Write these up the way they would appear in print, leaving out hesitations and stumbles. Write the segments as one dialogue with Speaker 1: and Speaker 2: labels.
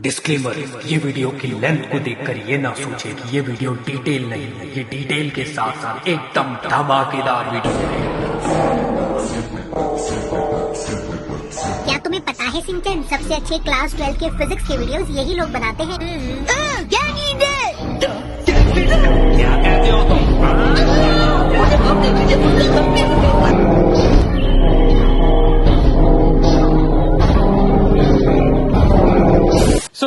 Speaker 1: Disclaimer, ये video की length को देखकर ये ना सोचे कि ये वीडियो डिटेल नहीं है। ये डिटेल के साथ साथ एकदम धमाकेदार वीडियो है।
Speaker 2: क्या तुम्हें पता है सिंचन, सबसे अच्छे क्लास 12 के फिजिक्स के वीडियोस यही लोग बनाते हैं।
Speaker 1: क्या कहते हो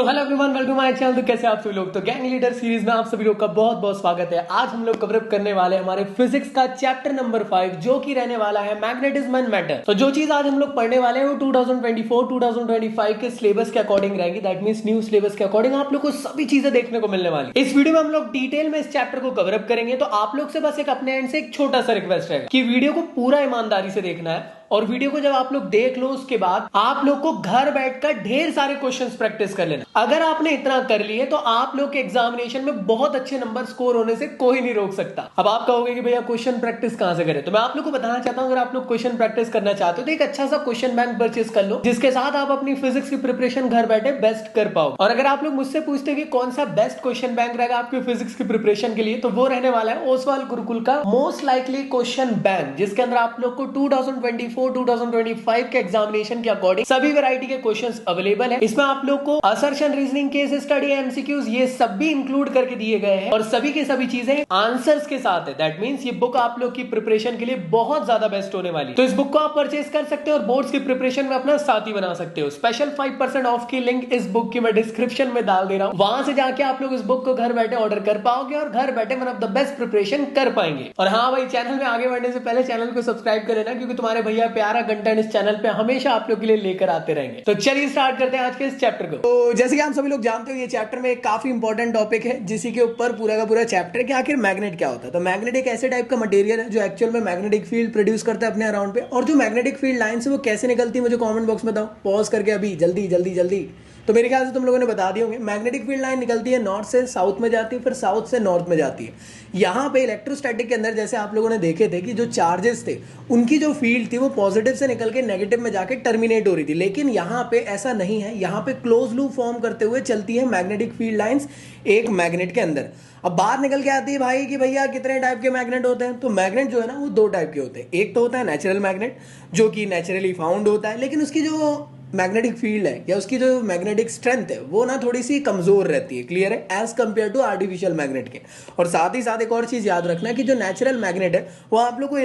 Speaker 1: hello everyone, welcome my channel. तो कैसे आप सभी लोग। तो गैंग लीडर सीरीज में आप सभी लोग का बहुत बहुत स्वागत है। आज हम लोग कवर अप करने वाले हैं हमारे फिजिक्स का चैप्टर नंबर 5, जो कि रहने वाला है मैग्नेटिज्म एंड मैटर। तो जो चीज आज हम लोग पढ़ने वाले हैं वो 2024-2025 के सिलेबस के अकॉर्डिंग रहेगी। दैट मींस न्यू सिलेबस के अकॉर्डिंग आप लोग को सभी चीजें देखने को मिलने वाली। इस वीडियो में हम लोग डिटेल में इस चैप्टर को कवर अप करेंगे। तो आप लोग से बस एक अपने एंड से एक छोटा सा रिक्वेस्ट है कि वीडियो को पूरा ईमानदारी से देखना है, और वीडियो को जब आप लोग देख लो उसके बाद आप लोग को घर बैठकर ढेर सारे क्वेश्चंस प्रैक्टिस कर लेना। अगर आपने इतना कर लिए तो आप लोग के एग्जामिनेशन में बहुत अच्छे नंबर स्कोर होने से कोई नहीं रोक सकता। अब आप कहोगे कि भैया क्वेश्चन प्रैक्टिस कहां से करें, तो मैं आप लोग को बताना चाहता हूं, अगर आप लोग क्वेश्चन प्रैक्टिस करना चाहते हो तो एक अच्छा सा क्वेश्चन बैंक परचेज कर लो, जिसके साथ आप अपनी फिजिक्स की प्रिपरेशन घर बैठे बेस्ट कर पाओ। और अगर आप लोग मुझसे पूछते हैं कि कौन सा बेस्ट क्वेश्चन बैंक रहेगा आपकी फिजिक्स की प्रिपरेशन के लिए, तो वो रहने वाला है ओसवाल गुरुकुल का मोस्ट लाइकली क्वेश्चन बैंक, जिसके अंदर आप लोग को 2024-2025 के एग्जामिनेशन के अकॉर्डिंग सभी वैरायटी के क्वेश्चंस अवेलेबल है। इसमें आप लोग को assertion, reasoning, case study, MCQs ये सब भी इंक्लूड करके दिए गए हैं, और सभी के सभी चीजें आंसर्स के साथ है। दैट मींस ये बुक आप लोग की प्रिपरेशन के लिए बहुत ज्यादा बेस्ट होने वाली। तो इस बुक को आप परचेज कर सकते हो और बोर्ड्स की प्रिपरेशन में अपना साथी बना सकते हो। स्पेशल 5% ऑफ की लिंक इस बुक की मैं डिस्क्रिप्शन में डाल दे रहा हूं। वहां से जाके आप लोग इस बुक को घर बैठे ऑर्डर कर पाओगे और घर बैठे one of the best preparation कर पाएंगे। और हाँ भाई, चैनल में आगे बढ़ने से पहले चैनल को सब्सक्राइब कर लेना, क्योंकि तुम्हारे भैया प्यारा कंटेंट इस चैनल पे हमेशा आप लोग के लिए लेकर आते रहेंगे। तो चलिए स्टार्ट करते हैं आज के इस चैप्टर को। तो जैसे कि आप सभी लोग जानते हो, ये चैप्टर में एक काफी इंपॉर्टेंट टॉपिक है, जिसी के ऊपर पूरा का पूरा चैप्टर है कि आखिर मैग्नेट क्या होता है। तो मैग्नेट एक ऐसे टाइप का मटेरियल है जो एक्चुअल में मैग्नेटिक फील्ड प्रोड्यूस करता है अपने अराउंड पे, और जो मैग्नेटिक फील्ड लाइन से वो कैसे निकलती है मुझे कमेंट बॉक्स में बताओ, पॉज करके अभी जल्दी जल्दी जल्दी। तो मेरे ख्याल से तुम लोगों ने बता दिए होंगे। मैग्नेटिक फील्ड लाइन निकलती है नॉर्थ से साउथ में जाती है, फिर साउथ से नॉर्थ में जाती है। यहाँ पे इलेक्ट्रोस्टैटिक के अंदर जैसे आप लोगों ने देखे थे कि जो चार्जेस थे उनकी जो फील्ड थी वो पॉजिटिव से निकल के नेगेटिव में जाके टर्मिनेट हो रही थी, लेकिन यहाँ पे ऐसा नहीं है। यहाँ पे क्लोज लूप फॉर्म करते हुए चलती है मैग्नेटिक फील्ड लाइंस एक मैग्नेट के अंदर। अब बाहर निकल के आती है भाई कि भैया कितने टाइप के मैग्नेट होते हैं। तो मैग्नेट जो है ना वो दो टाइप के होते हैं। एक तो होता है नेचुरल मैग्नेट, जो कि नेचुरली फाउंड होता है, लेकिन उसकी जो मैग्नेटिक फील्ड है या उसकी जो मैग्नेटिक स्ट्रेंथ है वो ना थोड़ी सी कमजोर रहती है, क्लियर है, as compare to artificial magnet के। और साथ ही साथ एक और चीज याद रखना कि जो नेचुरल मैग्नेट है वो आप लोग को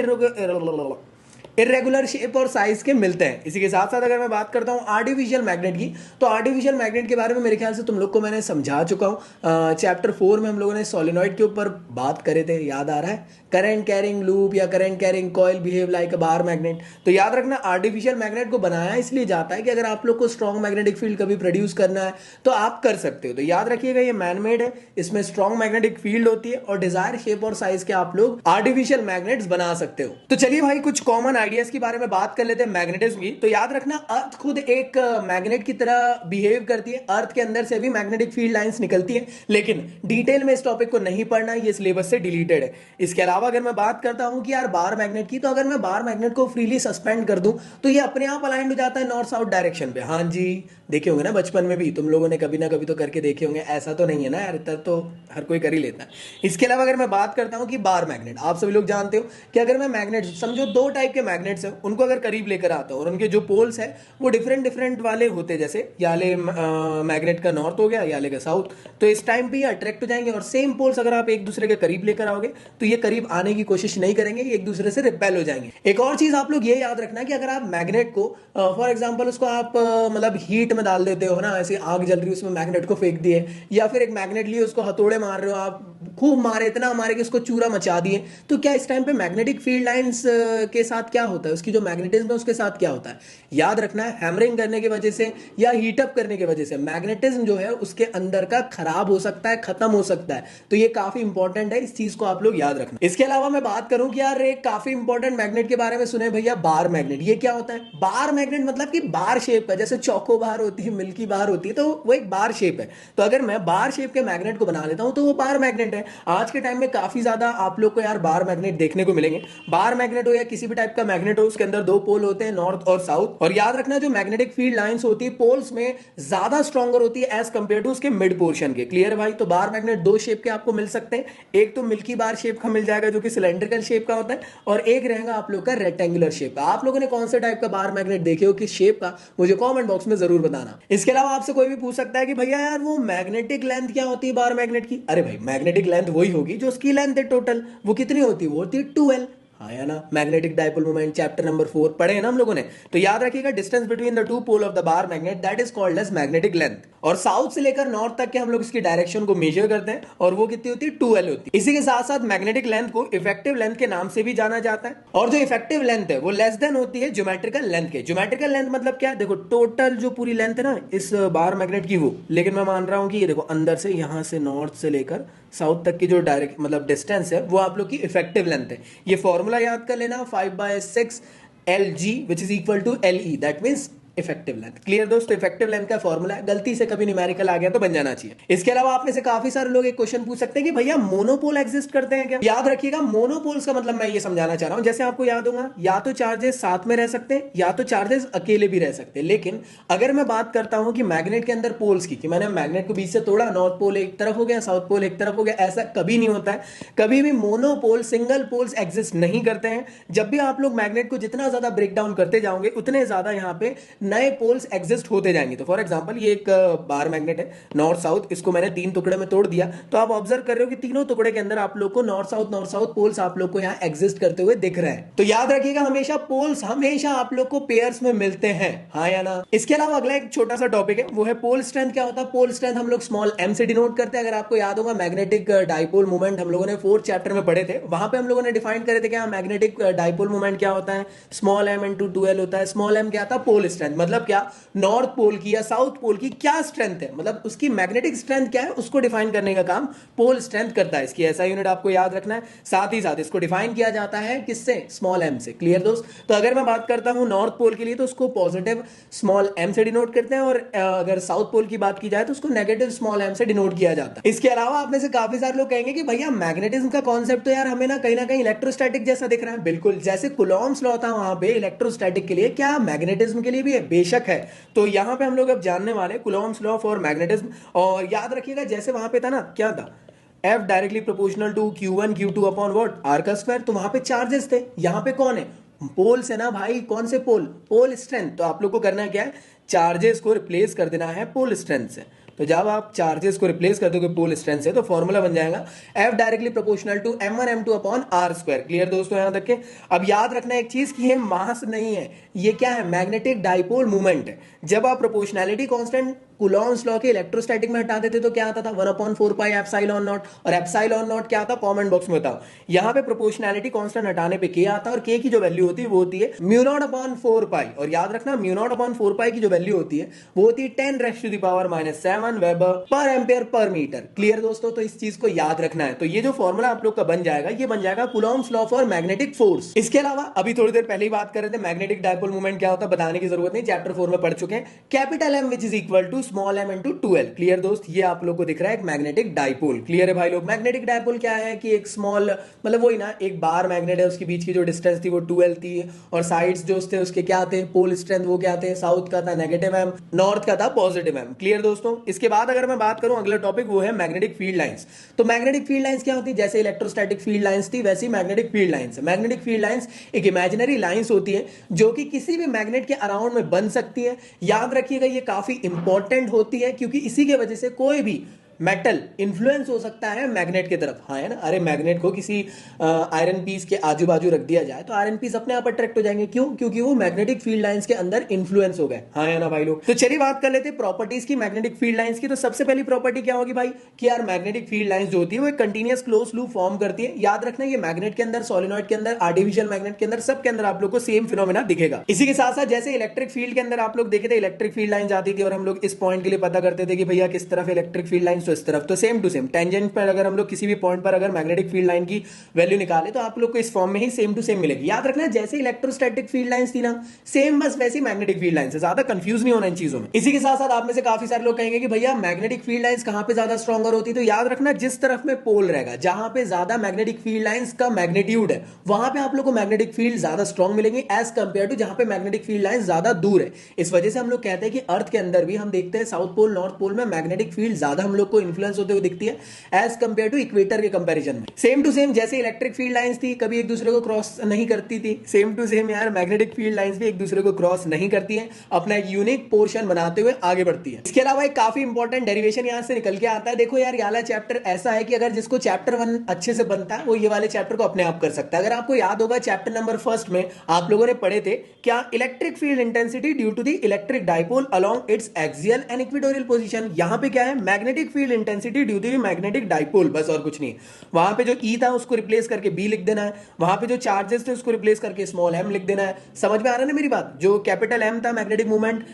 Speaker 1: इरेगुलर शेप और साइज के मिलते हैं। इसी के साथ साथ अगर मैं बात करता हूँ आर्टिफिशियल मैग्नेट की, तो आर्टिफिशियल मैग्नेट के बारे में मेरे ख्याल से तुम लोग को मैंने समझा चुका हूँ। चैप्टर 4 में हम लोगों ने सोलेनॉइड के ऊपर बात करे थे, याद आ रहा है, करंट कैरिंग लूप या current carrying coil behave like अ बार मैग्नेट। तो याद रखना आर्टिफिशियल मैग्नेट को बनाया इसलिए जाता है कि अगर आप लोग को स्ट्रॉन्ग मैग्नेटिक फील्ड कभी प्रोड्यूस करना है तो आप कर सकते हो। तो याद रखिएगा ये मैनमेड है, इसमें स्ट्रॉन्ग मैग्नेटिक फील्ड होती है और डिजायर शेप और साइज के आप लोग आर्टिफिशियल मैग्नेट्स बना सकते हो। तो चलिए भाई कुछ कॉमन आइडियाज के बारे में बात कर लेते हैं मैग्नेटिज्म की। तो याद रखना अर्थ खुद एक मैग्नेट की तरह बिहेव करती है। अर्थ के अंदर से भी मैग्नेटिक फील्ड लाइंस निकलती है, लेकिन डिटेल में इस टॉपिक को नहीं पढ़ना, ये सिलेबस से डिलीटेड है। इसके अलावा अगर मैं बात करता हूं कि यार बार मैग्नेट की, तो अगर मैं बार मैग्नेट को फ्रीली सस्पेंड कर दूं तो ये अपने आप अलाइंड हो जाता है नॉर्थ साउथ डायरेक्शन पे। हाँ जी, देखे होंगे ना बचपन में भी तुम लोगों ने कभी ना कभी तो करके देखे होंगे, ऐसा तो नहीं है ना यार, इतना तो हर कोई कर ही लेता है। इसके अलावा अगर मैं बात करता हूं कि बार मैग्नेट, आप सभी लोग जानते हो कि अगर मैं मैग्नेट समझो दो टाइप के मैग्नेट्स हैं, उनको अगर करीब लेकर आता हूं और उनके जो पोल्स है वो डिफरेंट डिफरेंट वाले होते, जैसे याले मैग्नेट का नॉर्थ हो गया, याले का साउथ, तो इस टाइम पे ये अट्रैक्ट हो जाएंगे। और सेम पोल्स अगर आप एक दूसरे के करीब लेकर आओगे तो ये करीब आने की कोशिश नहीं करेंगे, एक दूसरे से रिपेल हो जाएंगे। एक और चीज आप लोग ये याद रखना कि अगर आप मैग्नेट को फॉर एग्जांपल उसको आप मतलब हीट में डाल देते हो ना, ऐसे आग जल रही है उसमें मैग्नेट को फेंक दिए, या फिर एक मैग्नेट लिए उसको हथौड़े मार रहे हो आप, खूब मारे, इतना मारे कि उसको चूरा मचा दिए, तो क्या इस टाइम पे मैग्नेटिक फील्ड लाइंस के साथ क्या होता है, उसकी जो मैग्नेटिज्म है उसके साथ क्या होता है। याद रखना है हैमरिंग करने की वजह से या हीट अप करने की वजह से मैग्नेटिज्म जो है उसके अंदर का खराब हो सकता है, खत्म हो सकता है। तो ये काफी इंपॉर्टेंट है, इस चीज को आप लोग याद रखना। इसके अलावा मैं बात करूं कि यार एक काफी इंपॉर्टेंट मैग्नेट के बारे में सुने भैया, बार मैग्नेट। ये क्या होता है? बार मैग्नेट मतलब कि बार शेप का, जैसे चौको बार होती है, मिल्की बार होती है, तो वो एक बार शेप है। तो अगर मैं बार शेप के मैग्नेट को बना लेता हूं तो वो बार मैग्नेट है। आज के टाइम में काफी ज्यादा आप लोग को यार बार मैग्नेट देखने को मिलेंगे। बार मैग्नेट हो या किसी भी टाइप का मैग्नेट हो, उसके अंदर दो पोल होते हैं, नॉर्थ और साउथ। और याद रखना जो मैग्नेटिक फील्ड लाइंस होती है पोल्स में ज्यादा स्ट्रॉन्गर होती है एज कंपेयर टू उसके मिड पोर्शन के। क्लियर भाई? तो बार मैग्नेट दो शेप के आपको मिल सकते हैं, एक तो मिल्की बार शेप का मिल जाएगा जो कि सिलेंड्रिकल शेप का होता है, और एक रहेगा आप लोग का रेक्टेंगुलर शेप का। आप लोगों ने कौन से टाइप का बार मैग्नेट देखे हो, किस शेप का, मुझे कमेंट बॉक्स में जरूर बताना। इसके अलावा आपसे कोई भी पूछ सकता है कि भैया यार वो मैग्नेटिक लेंथ क्या होती है बार मैग्नेट की? अरे भाई मैग्नेटिक लेंथ वही होगी जो उसकी लेंथ है टोटल। वो कितनी होती है? वो होती है 2L। हाँ या ना? Magnetic dipole moment chapter number 4 पढ़े हैं ना हम लोगों ने। तो याद रखिएगा distance between the two pole of the bar magnet that is called as magnetic length. और साउथ से लेकर नॉर्थ तक के हम लोग इसकी डायरेक्शन को मेजर करते हैं और वो कितनी होती है? 2L होती है। इसी के साथ साथ मैग्नेटिक लेंथ को इफेक्टिव लेंथ के नाम से भी जाना जाता है। और जो इफेक्टिव लेंथ है वो लेस देन होती है ज्योमेट्रिकल लेंथ के। ज्योमेट्रिकल लेंथ मतलब क्या? देखो टोटल जो पूरी लेंथ है ना इस बार मैग्नेट की वो, लेकिन मैं मान रहा हूं कि ये देखो अंदर से यहां से नॉर्थ से लेकर साउथ तक की जो डायरेक्ट मतलब डिस्टेंस है वो आप लोग की इफेक्टिव लेंथ है। ये फॉर्मूला याद कर लेना 5/6 LG which is equal to LE, that means effective length. Clear दोस्तों? इफेक्टिव लेंथ का फॉर्मूला है, गलती से कभी न्यूमेरिकल आ गया तो बन जाना चाहिए। इसके अलावा आप में से काफी सारे लोग एक क्वेश्चन पूछ सकते हैं कि भैया मोनोपोल एग्जिस्ट करते हैं क्या? याद रखिएगा मोनोपोल्स का मतलब मैं ये समझाना चाह रहा हूं, जैसे आपको याद होगा या तो चार्जेस साथ में रह सकते हैं या तो चार्जेस अकेले भी रह सकते हैं। लेकिन अगर मैं बात करता हूं कि मैग्नेट के अंदर पोल्स की, कि मैंने मैग्नेट को बीच से तोड़ा, नॉर्थ पोल एक तरफ हो गया, साउथ पोल एक तरफ हो गया, ऐसा कभी नहीं होता है। कभी भी मोनोपोल सिंगल पोल्स एग्जिस्ट नहीं करते हैं। जब भी आप लोग मैग्नेट को जितना ज्यादा ब्रेक डाउन करते जाओगे उतने ज्यादा यहां पे नए पोल्स एग्जिस्ट होते जाएंगे। तो फॉर एग्जांपल ये एक बार मैग्नेट है नॉर्थ साउथ, इसको मैंने 3 टुकड़े में तोड़ दिया, तो आप ऑब्जर्व कर रहे हो कि तीनों टुकड़े के अंदर आप लोग को नॉर्थ साउथ पोल्स आप लोग को यहां एग्जिस्ट करते हुए दिख रहे हैं। तो याद रखिएगा हमेशा पोल्स हमेशा आप लोग को पेयर्स में मिलते हैं। हाँ या ना? इसके अलावा अगला एक छोटा सा टॉपिक है वो है पोल स्ट्रेंथ। क्या होता है पोल स्ट्रेंथ? हम लोग स्मॉल m से डिनोट करते हैं। अगर आपको याद होगा मैग्नेटिक डाइपोल मोमेंट हम लोगों ने 4th चैप्टर में पढ़े थे, वहां पे हम लोगों ने डिफाइन करे थे कि मैग्नेटिक डाइपोल मोमेंट क्या होता है, स्मॉल m × 2L होता है। स्मॉल m क्या था? Pole strength. मतलब क्या? नॉर्थ पोल की या साउथ पोल की क्या स्ट्रेंथ है, मतलब उसकी मैग्नेटिक स्ट्रेंथ क्या है उसको डिफाइन करने का काम पोल स्ट्रेंथ करता है। इसकी ऐसा यूनिट आपको याद रखना है। साथ ही साथ इसको डिफाइन किया जाता है किससे? स्मॉल m से। क्लियर दोस्त? तो अगर मैं बात करता हूं नॉर्थ पोल के लिए तो उसको पॉजिटिव स्मॉल m से डिनोट करते हैं, और अगर साउथ पोल की बात की जाए तो उसको नेगेटिव स्मॉल m से डिनोट किया जाता है। इसके अलावा आप में से काफी सारे लोग कहेंगे कि भैया मैग्नेटिज्म का कॉन्सेप्ट तो यार हमें ना कहीं इलेक्ट्रोस्टैटिक जैसा दिख रहा है। बिल्कुल, जैसे कूलॉम्स लॉ था वहां पे इलेक्ट्रोस्टैटिक के लिए, क्या मैग्नेटिज्म के लिए भी है? बेशक है। तो यहां पे हम लोग अब जानने वाले कूलॉम्स लॉ फॉर मैग्नेटिज्म। और याद रखिएगा जैसे वहां पे था ना, क्या था? F directly proportional to Q1 Q2 upon what? R का स्क्वायर। तो वहां पे चार्जेस थे, यहां पे कौन है? पोल्स है ना भाई। कौन से पोल? Pole strength. तो आप लोग को करना क्या है? चार्जेस को रिप्लेस कर देना है पोल स्ट्रेंथ से। तो जब आप चार्जेस को रिप्लेस कर दोगे पोल स्ट्रेंथ से तो फॉर्मूला बन जाएगा F directly proportional to M1 M2 upon R square. Clear दोस्तों यहां तक के? अब याद रखना एक चीज कि ये मास नहीं है, ये क्या है? मैग्नेटिक डाइपोल मूवमेंट है। जब आप प्रोपोर्शनैलिटी कांस्टेंट कूलॉम्स लॉ के इलेक्ट्रोस्टैटिक में हटा देते तो क्या आता था? 1/4 पाई एप्सिलॉन नॉट। और एप्सिलॉन नॉट क्या आता? कमेंट बॉक्स में बताओ। यहाँ पे प्रोपोर्शनैलिटी कांस्टेंट हटाने पे K आता है, और K की जो वैल्यू होती है वो होती है μ0/4 पाई। और याद रखना μ0/4 पाई की जो वैल्यू होती है वो होती है 10⁻⁻7 वेबर पर एम्पियर पर मीटर। क्लियर दोस्तों? तो इस चीज को याद रखना है। तो ये जो फॉर्मूला आप लोग का बन जाएगा ये बन जाएगा Coulomb's law for magnetic force. इसके अलावा अभी थोड़ी देर पहले ही बात कर रहे थे मैग्नेटिक डाइपोल मूवमेंट क्या होता है, बताने की जरूरत नहीं, चैप्टर 4 में पढ़ चुके हैं। Capital M which is equal to small m × 2L। Clear दोस्त? ये आप लोग को दिख रहा है एक मैग्नेटिक डाइपोल। क्लियर है भाई लोग? मैग्नेटिक डाइपोल क्या है कि एक स्मॉल मतलब वही ना, एक बार मैग्नेट है, उसके बीच की जो डिस्टेंस थी वो 2L थी, और साइड्स जो थे उसके क्या थे? पोल स्ट्रेंथ वो क्या थे? साउथ का था नेगेटिव m, नॉर्थ का था पॉजिटिव m। क्लियर दोस्तों? इसके बाद अगर मैं बात करूं अगला टॉपिक वो है मैग्नेटिक फील्ड लाइंस। तो मैग्नेटिक फील्ड लाइंस क्या होती है? जैसे इलेक्ट्रोस्टैटिक फील्ड लाइंस थी वैसी मैग्नेटिक फील्ड लाइंस है। मैग्नेटिक फील्ड लाइंस एक इमेजिनरी लाइंस होती है जो कि किसी भी मैग्नेट के अराउंड में बन सकती है। याद रखिएगा ये काफी इंपॉर्टेंट होती है क्योंकि इसी के वजह से कोई भी मेटल इन्फ्लुएंस हो सकता है मैग्नेट की तरफ। हाँ है ना? अरे मैग्नेट को किसी आयरन पीस के आजू बाजू रख दिया जाए तो आयरन पीस अपने आप अट्रैक्ट हो जाएंगे। क्यों? क्योंकि वो मैग्नेटिक फील्ड लाइंस के अंदर इन्फ्लुएंस हो गए। हाँ है ना भाई लोग? तो चलिए बात कर लेते हैं प्रॉपर्टीज की मैग्नेटिक फील्ड लाइंस की। तो सबसे पहली प्रॉपर्टी क्या होगी भाई कि यार मैग्नेटिक फील्ड लाइंस जो होती है वो एक कंटिन्यूअस क्लोज लूप फॉर्म करती है। याद रखना ये मैग्नेट के अंदर, सोलेनॉइड के अंदर, आर्टिफिशियल मैग्नेट के अंदर, सब के अंदर आप लोग को सेम फिनोमेना दिखेगा। इसी के साथ साथ जैसे इलेक्ट्रिक फील्ड के अंदर आप लोग देखे थे इलेक्ट्रिक फील्ड लाइन जाती थी और हम लोग इस पॉइंट के लिए पता करते थे कि भैया किस तरफ इलेक्ट्रिक फील्ड लाइन हो इस तरफ, तो सेम टू सेम टेंजेंट पर अगर हम लोग किसी भी पॉइंट पर अगर मैग्नेटिक फील्ड लाइन की वैल्यू निकाले तो आप लोग को इस फॉर्म में ही सेम टू सेम मिलेगी। याद रखना जैसे इलेक्ट्रोस्टैटिक फील्ड लाइंस थी ना, सेम बस वैसी मैग्नेटिक फील्ड लाइंस है, ज्यादा कंफ्यूज नहीं होना इन चीजों में। इसी के साथ साथ आप में से काफी सारे लोग कहेंगे कि भैया मैग्नेटिक फील्ड लाइंस कहां पे ज्यादा स्ट्रॉन्गर होती है, तो याद रखना जिस तरफ में पोल रहेगा, जहां पे ज्यादा मैग्नेटिक फील्ड लाइंस का मैग्नीट्यूड है, वहां पे आप लोग को मैग्नेटिक फील्ड ज्यादा स्ट्रॉन्ग मिलेंगे एज कंपेयर टू जहां पे मैग्नेटिक फील्ड लाइंस ज्यादा दूर है। इस वजह से हम लोग कहते हैं कि अर्थ के अंदर भी हम देखते हैं साउथ पोल नॉर्थ पोल में मैग्नेटिक फील्ड ज्यादा हम लोग को इन्फ्लुएंस होते हुए दिखती है एज कंपेयर टू इक्वेटर के कंपैरिजन में। सेम टू सेम जैसे इलेक्ट्रिक फील्ड लाइंस थी कभी एक दूसरे को क्रॉस नहीं करती थी, सेम टू सेम यार मैग्नेटिक फील्ड लाइंस भी एक दूसरे को क्रॉस नहीं करती है, अपना एक यूनिक पोर्शन बनाते हुए आगे बढ़ती है। इसके अलावा एक काफी इंपॉर्टेंट डेरिवेशन यहां से निकल के आता है। देखो यार ये वाला चैप्टर ऐसा है कि अगर जिसको चैप्टर 1 अच्छे से बनता है वो ये वाले चैप्टर को अपने आप कर सकता है। अगर आपको याद होगा चैप्टर नंबर 1 में आप लोगों ने पढ़े थे क्या, electric field intensity due to the electric dipole along its axial and equatorial position. यहां पे क्या है, magnetic field intensity due to the magnetic dipole, बस और कुछ नहीं है। वहां पे जो ई था उसको रिप्लेस करके बी लिख देना है, वहां पे जो चार्जेस थे उसको रिप्लेस करके स्मॉल एम लिख देना है। समझ में आ रहा है ना मेरी बात, जो कैपिटल एम था मैग्नेटिक मूवमेंट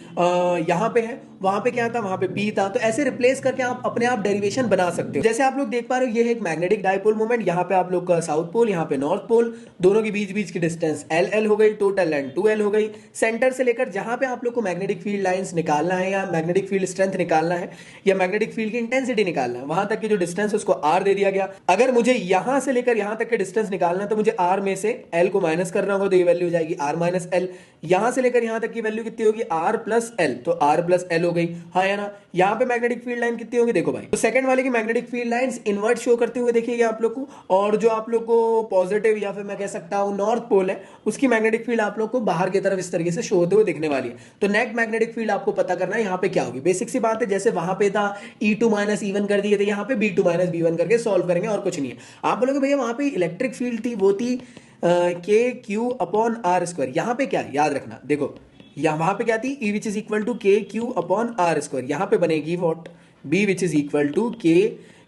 Speaker 1: यहां पे है, वहां पे क्या था, वहां पे पी था, तो ऐसे रिप्लेस करके आप अपने आप डेरिवेशन बना सकते हो। जैसे आप लोग देख पा रहे हो ये है एक मैग्नेटिक डाइपोल मूवमेंट, यहाँ पे आप लोग का साउथ पोल, यहाँ पे नॉर्थ पोल, दोनों के बीच बीच की डिस्टेंस एल एल हो गई, टोटल लेंथ 2L हो गई। सेंटर से लेकर जहां पे आप लोग को मैग्नेटिक फील्ड लाइंस निकालना है या मैग्नेटिक फील्ड स्ट्रेंथ निकालना है या मैग्नेटिक फील्ड की इंटेंसिटी निकालना है, वहां तक की जो डिस्टेंस है उसको आर दे दिया गया। अगर मुझे यहां से लेकर यहां तक के डिस्टेंस निकालना है तो मुझे आर में से एल को माइनस करना होगा, तो ये वैल्यू हो जाएगी आर माइनस एल। यहां से लेकर यहां तक की वैल्यू कितनी होगी, आर प्लस एल, तो आर प्लस एल हो गई, हाँ या ना। यहां पे मैग्नेटिक फील्ड लाइन कितनी होगी, देखो भाई, तो सेकंड वाले की magnetic field lines invert show करते हुए देखिए आप लोग को, और जो आप लोग को पॉजिटिव या फिर मैं कह सकता हूं नॉर्थ पोल है उसकी मैग्नेटिक फील्ड आप लोग को बाहर की तरफ इस तरीके से शो होते हुए दिखने वाली है। तो नेट मैग्नेटिक फील्ड आपको पता करना है यहाँ पे क्या होगी। बेसिक सी बात है, जैसे वहां पे था E2 माइनस E1 कर दिए थे, यहाँ पे B2 माइनस B1 करके सॉल्व करेंगे और कुछ नहीं है। आप बोलोगे भैया वहां पे इलेक्ट्रिक फील्ड थी वो थी के क्यू अपॉन आर स्क्वायर, यहाँ पे क्या है याद रखना, देखो यहाँ वहां पे क्या थी, E which is equal to K Q upon R square, यहाँ पे बनेगी what, B which is equal to K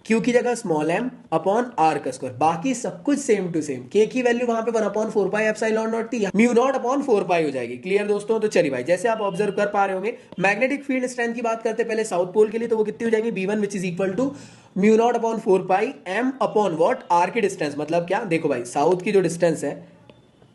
Speaker 1: Q की जगह स्मॉल एम अपॉन आर का स्क्वायर, बाकी सब कुछ सेम टू सेम। के की वैल्यू वहां पे 1/4 पाई एप्सिलॉन नॉट थी, म्यू नॉट अपॉन 4 पाई हो जाएगी। क्लियर दोस्तों, तो चलिए भाई जैसे आप ऑब्जर्व कर पा रहे होंगे मैग्नेटिक फील्ड स्ट्रेंथ की बात करते पहले साउथ पोल के लिए, तो वो कितनी हो जाएगी, B1 which is equal to mu naught upon 4 pi M upon what, R की डिस्टेंस, मतलब क्या, देखो भाई साउथ की जो डिस्टेंस है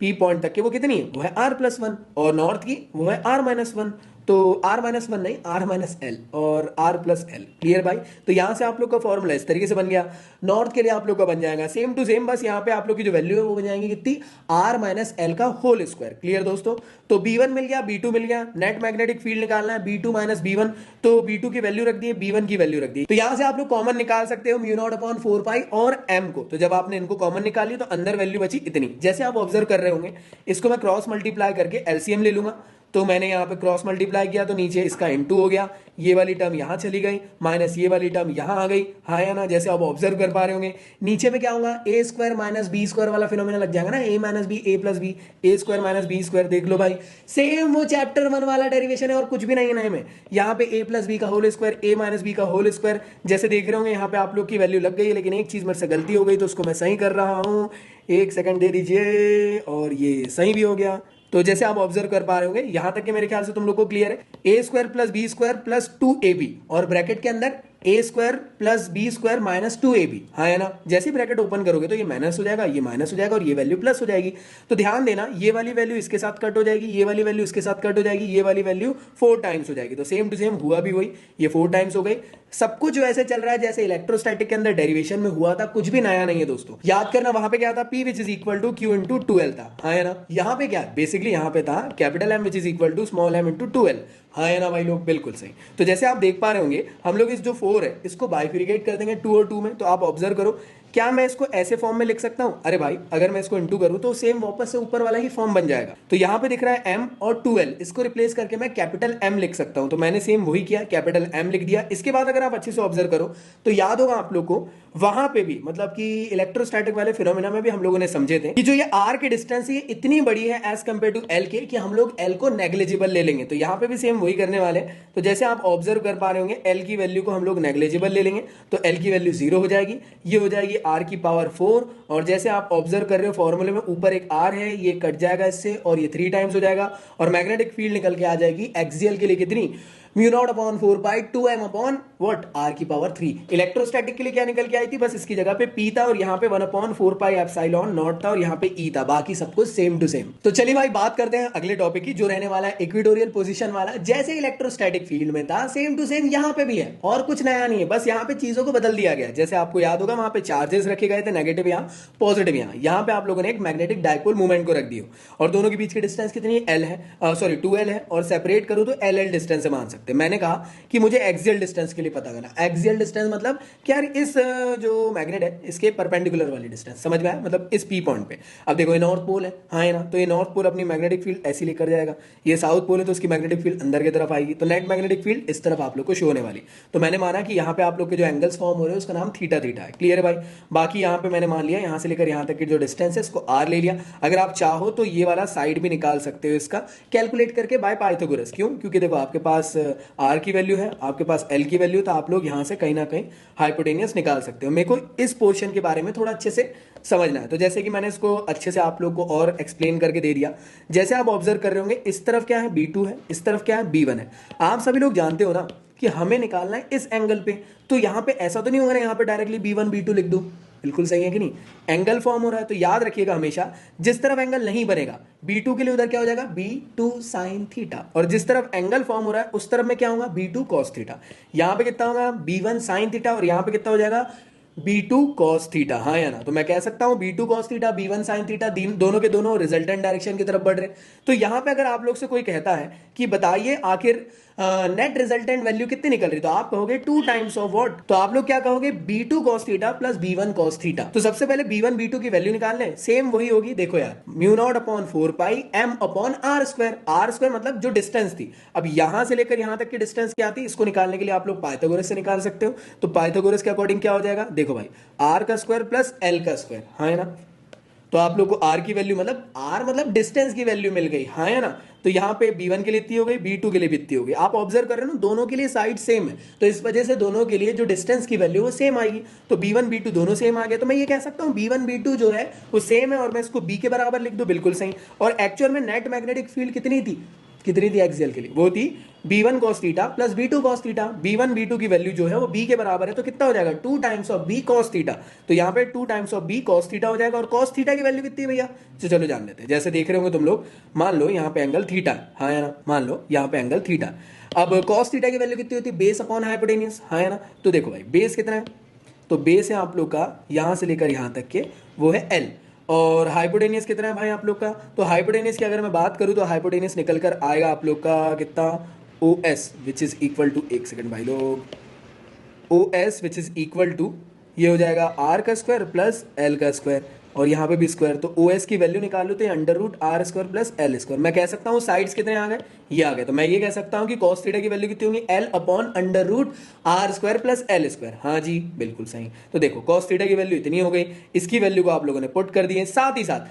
Speaker 1: P पॉइंट तक की वो कितनी है, वो है R+1, और नॉर्थ की वो है R-1, तो R-1 नहीं R-L और R+L। क्लियर भाई, तो यहां से आप लोग का फॉर्मूला इस तरीके से बन गया। नॉर्थ के लिए आप लोग का बन जाएगा सेम टू सेम, बस यहाँ पे आप लोग की जो वैल्यू है वो बन जाएंगी कितनी, R-L का होल स्क्वायर। क्लियर दोस्तों, तो B1 मिल गया, B2 मिल गया, नेट मैग्नेटिक फील्ड निकालना है B2 माइनस B1, तो B2 की वैल्यू रख दी, B1 की वैल्यू रख दी। तो यहां से आप लोग कॉमन निकाल सकते हो म्यू नॉट अपॉन 4 पाई और M को, तो जब आपने इनको कॉमन निकाली तो अंदर वैल्यू बची इतनी। जैसे आप ऑब्जर्व कर रहे होंगे इसको मैं क्रॉस मल्टीप्लाई करके एलसीएम ले लूंगा, तो मैंने यहाँ पे क्रॉस मल्टीप्लाई किया तो नीचे इसका इनटू हो गया, ये वाली टर्म यहाँ चली गई माइनस ये वाली टर्म यहाँ आ गई, हाँ या ना। जैसे आप ऑब्जर्व कर पा रहे होंगे नीचे में क्या होगा, ए स्क्वायर माइनस बी स्क्वायर वाला फिनोमेना लग जाएगा ना, ए माइनस बी ए प्लस बी, ए स्क्वायर माइनस बी स्क्वायर। देख लो भाई सेम वो चैप्टर 1 वाला डेरिवेशन है और कुछ भी नहीं है नए में। यहाँ पे ए प्लस बी का होल स्क्वायर, ए माइनस बी का होल स्क्वायर, जैसे देख रहे होंगे यहाँ पे आप लोग की वैल्यू लग गई है, लेकिन एक चीज मेरे से गलती हो गई तो उसको मैं सही कर रहा हूँ, एक सेकंड दे दीजिए, और ये सही भी हो गया। तो जैसे आप ऑब्जर्व कर पा रहे होंगे यहां तक के मेरे ख्याल से तुम लोग को क्लियर है, A square plus B square plus 2ab और ब्रैकेट के अंदर A square plus B square minus 2ab, हाँ है ना। जैसे ब्रैकेट ओपन करोगे तो ये माइनस हो जाएगा, ये माइनस हो जाएगा और ये वैल्यू प्लस हो जाएगी। तो ध्यान देना ये वाली वैल्यू इसके साथ कट हो जाएगी, ये वाली वैल्यू इसके साथ कट हो जाएगी, ये वाली वैल्यू 4 टाइम्स हो जाएगी। तो सेम टू सेम हुआ भी वही, ये 4 टाइम्स हो गई। सब कुछ जो ऐसे चल रहा है जैसे इलेक्ट्रोस्टैटिक के अंदर डेरिवेशन में हुआ था, कुछ भी नया नहीं है दोस्तों। याद करना वहां पे क्या था, P which is equal to Q into 2L था, हाँ है ना। यहाँ पे क्या बेसिकली यहाँ पे था capital M which is equal to small m into 2L, हाँ है ना भाई लोग, बिल्कुल सही। तो जैसे आप देख पा रहे होंगे हम लोग इस जो 4 है इसको बाइफिरिकेट कर देंगे 2 और 2 में। तो आप ऑब्जर्व करो क्या मैं इसको ऐसे फॉर्म में लिख सकता हूं, अरे भाई अगर मैं इसको इंटू करूं तो सेम वापस से ऊपर वाला ही फॉर्म बन जाएगा। तो यहां पे दिख रहा है M और 2L, इसको रिप्लेस करके मैं कैपिटल M लिख सकता हूं, तो मैंने सेम वही किया, कैपिटल M लिख दिया। इसके बाद अगर आप अच्छे से ऑब्जर्व करो तो याद होगा आप लोग को वहां पे भी मतलब कि इलेक्ट्रोस्टैटिक वाले फिनोमेना में भी हम लोगों ने समझे थे कि जो ये R की डिस्टेंस है इतनी बड़ी है एज कंपेयर टू L के कि हम लोग L को नेग्लिजिबल ले लेंगे। तो यहाँ पे भी सेम वही करने वाले। तो जैसे आप ऑब्जर्व कर पा रहे होंगे L की वैल्यू को हम लोग नेग्लिजिबल ले लेंगे, तो L की वैल्यू 0 हो जाएगी, ये हो जाएगी R की पावर 4। और जैसे आप ऑब्जर्व कर रहे हो फॉर्मूले में ऊपर एक R है, ये कट जाएगा इससे और ये 3 टाइम्स हो जाएगा और मैग्नेटिक फील्ड निकल के आ जाएगी एक्सियल के लिए कितनी, mu naught upon 4 pi 2m upon what r की पावर 3। इलेक्ट्रोस्टैटिक के लिए क्या निकल के आई थी, बस इसकी जगह पे p था और यहाँ पे 1 अपॉन 4 पाई एप्सिलॉन नॉट था और यहाँ पे e था, बाकी सब कुछ सेम टू सेम। तो चलिए भाई बात करते हैं अगले टॉपिक की, जो रहने वाला है इक्वेटोरियल पोजीशन वाला। जैसे इलेक्ट्रोस्टैटिक फील्ड में था सेम टू सेम यहाँ पे भी है, और कुछ नया नहीं है, बस यहाँ पे चीजों को बदल दिया गया। जैसे आपको याद होगा वहां पे चार्जेस रखे गए थे, नेगेटिव यहाँ पॉजिटिव यहाँ पे आप लोगों ने एक मैग्नेटिक डायपोल मूवमेंट को रख दिया और दोनों के बीच की डिस्टेंस कितनी है, l है, सॉरी 2l है, और सेपरेट करूं तो ll डिस्टेंस से मान सकते हैं। मैंने कहा कि मुझे एक्सियल डिस्टेंस के लिए पता करना। एक्सियल डिस्टेंस मतलब क्या, इस जो मैग्नेट है इसके परपेंडिकुलर वाली डिस्टेंस, समझ में आया, मतलब इस पी पॉइंट पे। अब देखो ये नॉर्थ पोल है, हाँ है ना, तो ये नॉर्थ पोल अपनी मैग्नेटिक फील्ड ऐसी लेकर जाएगा, ये साउथ पोल है तो उसकी मैग्नेटिक फील्ड अंदर की तरफ आएगी, तो नेट मैग्नेटिक फील्ड इस तरफ आप लोग को शो होने वाली। तो मैंने माना कि यहाँ पे आप लोग के जो एंगल्स फॉर्म हो रहे हैं उसका नाम थीटा थीटा है। क्लियर है भाई। बाकी यहाँ पे मैंने मान लिया यहाँ से लेकर यहाँ तक की जो डिस्टेंस है इसको आर ले लिया। अगर आप चाहो तो ये वाला साइड भी निकाल सकते हो इसका कैलकुलेट करके बाय पाइथागोरस। क्यों? क्योंकि देखो आपके पास आर की वैल्यू है, आपके पास एल की वैल्यू, तो आप लोग यहाँ से कहीं ना कहीं हाइपोटेनियस निकाल सकते हो। मेरे को इस पोर्शन के बारे में थोड़ा अच्छे से समझना है, तो जैसे कि मैंने इसको अच्छे से आप लोग को और एक्सप्लेन करके दे दिया। जैसे आप ऑब्जर्व कर रहे होंगे इस तरफ क्या है B2 है, इस तरफ क्या है B1 है। आप सभी लोग जानते हो ना कि हमें निकालना है इस एंगल पे, तो यहाँ पे ऐसा तो नहीं होगा ना यहाँ पे डायरेक्टली B1 B2 लिख दूं। बिल्कुल सही है कि नहीं, एंगल फॉर्म हो रहा है। तो याद रखिएगा हमेशा जिस तरफ एंगल नहीं बनेगा B2 के लिए उधर क्या हो जाएगा B2 sin थीटा, और जिस तरफ एंगल फॉर्म हो रहा है उस तरफ में क्या होगा B2 cos थीटा। यहाँ पे कितना होगा B1 sin थीटा और यहाँ पे कितना हो जाएगा B2 cos थीटा, हाँ या ना। तो मैं कह सकता हूं B2 cos theta B1 sin theta दोनों के दोनों रिजल्टेंट डायरेक्शन की तरफ बढ़ रहे हैं। तो यहां पे अगर आप लोग से कोई कहता है कि बताइए आखिर नेट रिजल्टेंट वैल्यू कितनी निकल रही, तो आप कहोगे 2 टाइम्स ऑफ व्हाट, तो आप लोग क्या कहोगे B2 cos theta plus B1 cos theta. तो सबसे पहले B1 B2 की वैल्यू निकाल लें, सेम वही होगी। देखो यार म्यू नॉट अपॉन 4 पाई m अपॉन r स्क्वायर मतलब जो डिस्टेंस थी। अब यहां से लेकर यहां तक की डिस्टेंस क्या थी, इसको निकालने के लिए आप लोग पाइथागोरस से निकाल सकते हो। तो पाइथागोरस के अकॉर्डिंग क्या हो जाएगा, देखो भाई r का स्क्वायर प्लस l का स्क्वायर, हाँ है ना। तो आप लोग को r की वैल्यू मतलब डिस्टेंस की वैल्यू मिल गई, हाँ है ना। तो यहाँ पे B1 के लिए इतनी हो गई, B2 के लिए भी इतनी हो गई। आप ऑब्जर्व कर रहे हो ना दोनों के लिए साइड सेम है, तो इस वजह से दोनों के लिए जो डिस्टेंस की वैल्यू वो सेम आएगी। तो B1 B2 दोनों सेम आ गए, तो मैं ये कह सकता हूँ B1 B2 जो है वो सेम है और मैं इसको B के बराबर लिख दूं, बिल्कुल सही। और एक्चुअल में नेट मैग्नेटिक फील्ड कितनी थी एक्सियल के लिए, वो थी B1 cos theta plus B2 cos theta. B1 B2 की वैल्यू जो है वो B के बराबर है, तो कितना हो जाएगा 2 times of B cos theta. तो यहाँ पे 2 times of B cos theta हो जाएगा। और cos थीटा की वैल्यू कितनी है भैया, तो चलो जान लेते हैं। जैसे देख रहे होंगे तुम लोग, मान लो यहाँ पे एंगल थीटा, हाँ है ना, मान लो यहाँ पे एंगल थीटा। अब cos थीटा की वैल्यू कितनी होती है, बेस अपॉन हाइपोटेनियस, हाँ है ना। तो देखो भाई बेस कितना है, तो बेस है आप लोग का यहाँ से लेकर यहाँ तक के वो है L, और हाइपोटेनियस कितना है भाई आप लोग का। तो हाइपोटेनियस की अगर मैं बात करूं तो हाइपोटेनियस निकल कर आएगा आप लोग का कितना, OS which is equal to, एक सेकंड भाई लोग, OS which is equal to ये हो जाएगा R का स्क्वायर प्लस L का स्क्वायर, और यहाँ पे भी स्क्वायर। तो OS की वैल्यू निकालो तो under root R square plus L square. मैं कह सकता हूँ साइड्स कितने आ गए, ये आ गए। तो मैं ये कह सकता हूँ कि cos थीटा की वैल्यू कितनी होगी, L upon under root R square plus L square. हाँ जी बिल्कुल सही। तो देखो cos थीटा की वैल्यू इतनी हो गई, इसकी वैल्यू को आप लोगों ने पुट कर दी है। साथ ही साथ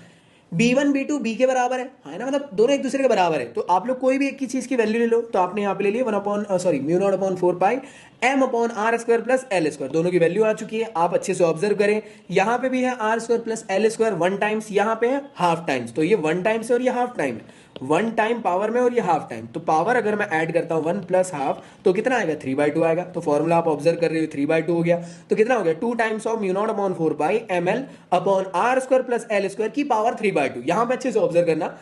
Speaker 1: B1 B2 B के बराबर है ना, मतलब दोनों एक दूसरे के बराबर है। तो आप लोग कोई भी एक ही चीज की वैल्यू ले लो, तो आपने यहाँ पे ले लिया म्यू नॉट अपॉन 4 पाई m upon r square plus L square. दोनों की वैल्यू आ चुकी है, आप अच्छे से ऑब्जर्व करें। यहाँ पे भी है r square plus L square 1 times, यहाँ पे है हाफ टाइम्स। तो ये 1 टाइम्स है और ये हाफ टाइम है, 1 टाइम पावर में और ये हाफ टाइम। तो पावर अगर मैं ऐड करता हूँ 1 प्लस हाफ तो कितना आएगा 3/2 आएगा। तो फॉर्मूला आप ऑब्जर्व कर रहे हो 3/2 हो गया। तो कितना हो गया 2 times of mu naught upon 4 pi ml upon r square plus L square की पावर 3/2। यहाँ पे अच्छे से ऑब्जर्व करना,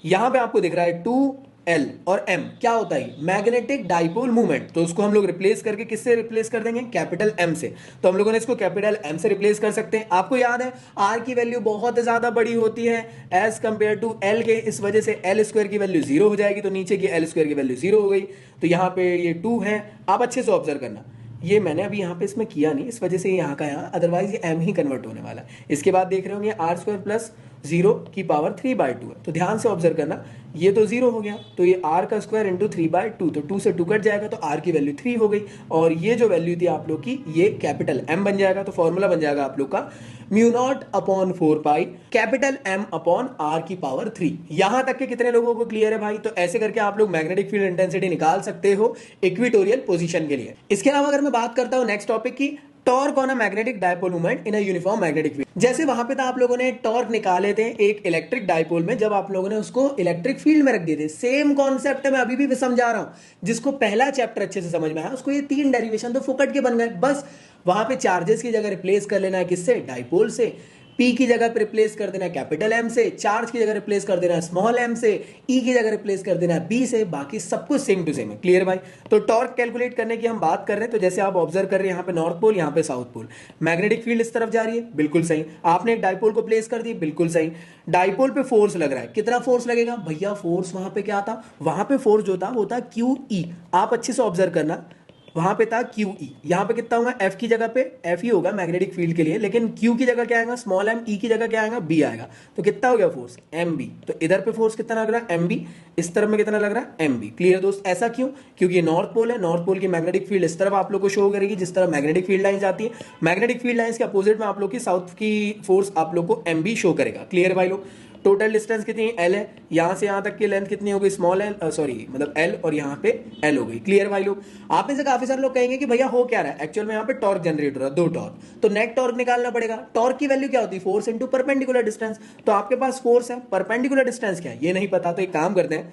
Speaker 1: यहाँ पे आपको दिख रहा है 2L और M क्या होता है, मैग्नेटिक डाइपोल मूवमेंट। तो उसको हम लोग रिप्लेस करके किससे रिप्लेस कर देंगे, कैपिटल M से। तो हम लोगों ने इसको कैपिटल M से रिप्लेस कर सकते हैं। आपको याद है R की वैल्यू बहुत ज्यादा बड़ी होती है एज कंपेयर टू L के, इस वजह से L स्क्वायर की वैल्यू 0 हो जाएगी, तो नीचे की L स्क्वायर की वैल्यू 0 हो गई। तो यहाँ पे ये 2 है, आप अच्छे से ऑब्जर्व करना। ये मैंने अभी यहाँ पे इसमें किया नहीं, इस वजह से यहाँ का यहाँ, अदरवाइज ये M ही कन्वर्ट होने वाला है। इसके बाद देख रहे होंगे R स्क्वायर प्लस 0 की पावर 3/2 है। तो ध्यान से ऑब्जर्व करना, ये तो 0 हो गया, तो ये r का स्क्वायर इंटू 3/2, तो 2 से 2 कट जाएगा, तो r की वैल्यू 3 हो गई। और ये जो वैल्यू थी आप लोग की, ये कैपिटल M बन जाएगा। तो फॉर्मूला बन जाएगा आप लोग का mu naught upon 4 pi capital M upon r की पावर 3। यहां तक के कितने लोगों को क्लियर है भाई। तो ऐसे करके आप लोग मैग्नेटिक फील्ड इंटेंसिटी निकाल सकते हो इक्वेटोरियल पोजीशन के लिए। इसके अलावा अगर मैं बात करता हूं नेक्स्ट टॉपिक की, torque on a magnetic dipole moment in a uniform magnetic field. जैसे वहां पे था आप लोगों ने टॉर्क निकाले थे एक इलेक्ट्रिक डायपोल में, जब आप लोगों ने उसको इलेक्ट्रिक फील्ड में रख दिए थे। सेम कॉन्सेप्ट है, मैं अभी भी समझा रहा हूं। जिसको पहला चैप्टर अच्छे से समझ में आया उसको ये 3 डेरिवेशन तो फुकट के बन गए। बस वहां पे चार्जेस की जगह रिप्लेस कर लेना है किससे, डायपोल से। P की जगह पे रिप्लेस कर देना है कैपिटल M से, चार्ज की जगह रिप्लेस कर देना है स्मॉल m से, E की जगह रिप्लेस कर देना है B से। बाकी सब कुछ सेम टू सेम है। क्लियर भाई? तो टॉर्क कैलकुलेट करने की हम बात कर रहे हैं। तो जैसे आप ऑब्जर्व कर रहे हैं यहाँ पे नॉर्थ पोल, यहाँ पे साउथ पोल, मैग्नेटिक फील्ड इस तरफ जा रही है, बिल्कुल सही। आपने एक डायपोल को प्लेस कर दी, बिल्कुल सही। डायपोल पे फोर्स लग रहा है, कितना फोर्स लगेगा भैया? फोर्स वहां पे क्या था, वहां पे फोर्स जो था वो था QE। आप अच्छे से ऑब्जर्व करना, वहां पे था QE। यहां पे कितना होगा, F की जगह पे F ही होगा मैग्नेटिक फील्ड के लिए, लेकिन Q की जगह क्या आएगा, स्मॉल m, E की जगह क्या आएगा, B आएगा। तो कितना हो गया फोर्स, MB। तो इधर पे फोर्स कितना लग रहा है, MB। इस तरफ में कितना लग रहा है, MB। क्लियर दोस्त? ऐसा क्यों? क्योंकि ये नॉर्थ पोल है, नॉर्थ पोल की मैग्नेटिक फील्ड इस तरफ आप लोग को शो करेगी जिस तरह मैग्नेटिक फील्ड लाइन जाती है। मैग्नेटिक फील्ड लाइंस के अपोजिट में आप लोग की साउथ की फोर्स आप लोग को MB शो करेगा। क्लियर भाई लोग? टोटल डिस्टेंस कितनी L है, यहां से यहां तक की लेंथ कितनी हो गई, स्मॉल l, सॉरी मतलब L, और यहां पे L हो गई। क्लियर भाई लोग? आप में से काफी सारे लोग कहेंगे कि भैया हो क्या रहा है, एक्चुअल में यहां पे टॉर्क जनरेट हो रहा है, 2 टॉर्क। तो नेट टॉर्क निकालना पड़ेगा। टॉर्क की वैल्यू क्या होती है, फोर्स इंटू परपेंडिकुलर डिस्टेंस। तो आपके पास फोर्स है, परपेंडिकुलर डिस्टेंस क्या है ये नहीं पता। तो एक काम करते हैं,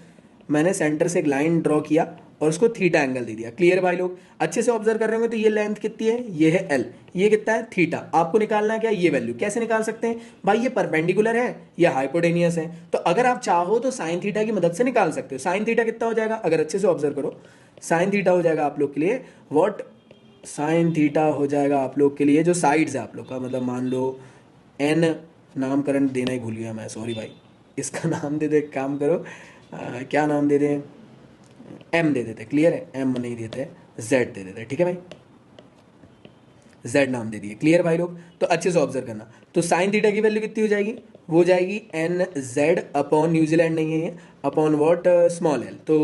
Speaker 1: मैंने सेंटर से एक लाइन ड्रॉ किया और उसको थीटा एंगल दे दिया। क्लियर भाई लोग? अच्छे से ऑब्जर्व कर रहे होंगे तो ये लेंथ कितनी है, ये है L, ये कितना है थीटा। आपको निकालना है क्या, ये वैल्यू। कैसे निकाल सकते हैं भाई, ये परपेंडिकुलर है या हाइपोटेनियस है। तो अगर आप चाहो तो साइन थीटा की मदद से निकाल सकते हो। साइन थीटा कितना हो जाएगा, अगर अच्छे से ऑब्जर्व करो, साइन थीटा हो जाएगा आप लोग के लिए व्हाट, साइन थीटा हो जाएगा आप लोग के लिए जो साइड्स है आप लोग का, मतलब मान लो N, नामकरण देना ही भूल गया मैं, सॉरी भाई। इसका नाम दे दे, एक काम करो, क्या नाम दे दें, M दे देते। क्लियर है? M नहीं देते, Z दे देते। ठीक है भाई, Z नाम दे दिए। क्लियर भाई लोग? तो अच्छे से ऑब्जर्व करना। तो साइन थीटा की वैल्यू कितनी हो जाएगी, वो जाएगी NZ अपॉन, न्यूजीलैंड नहीं है, अपॉन व्हाट, स्मॉल l। तो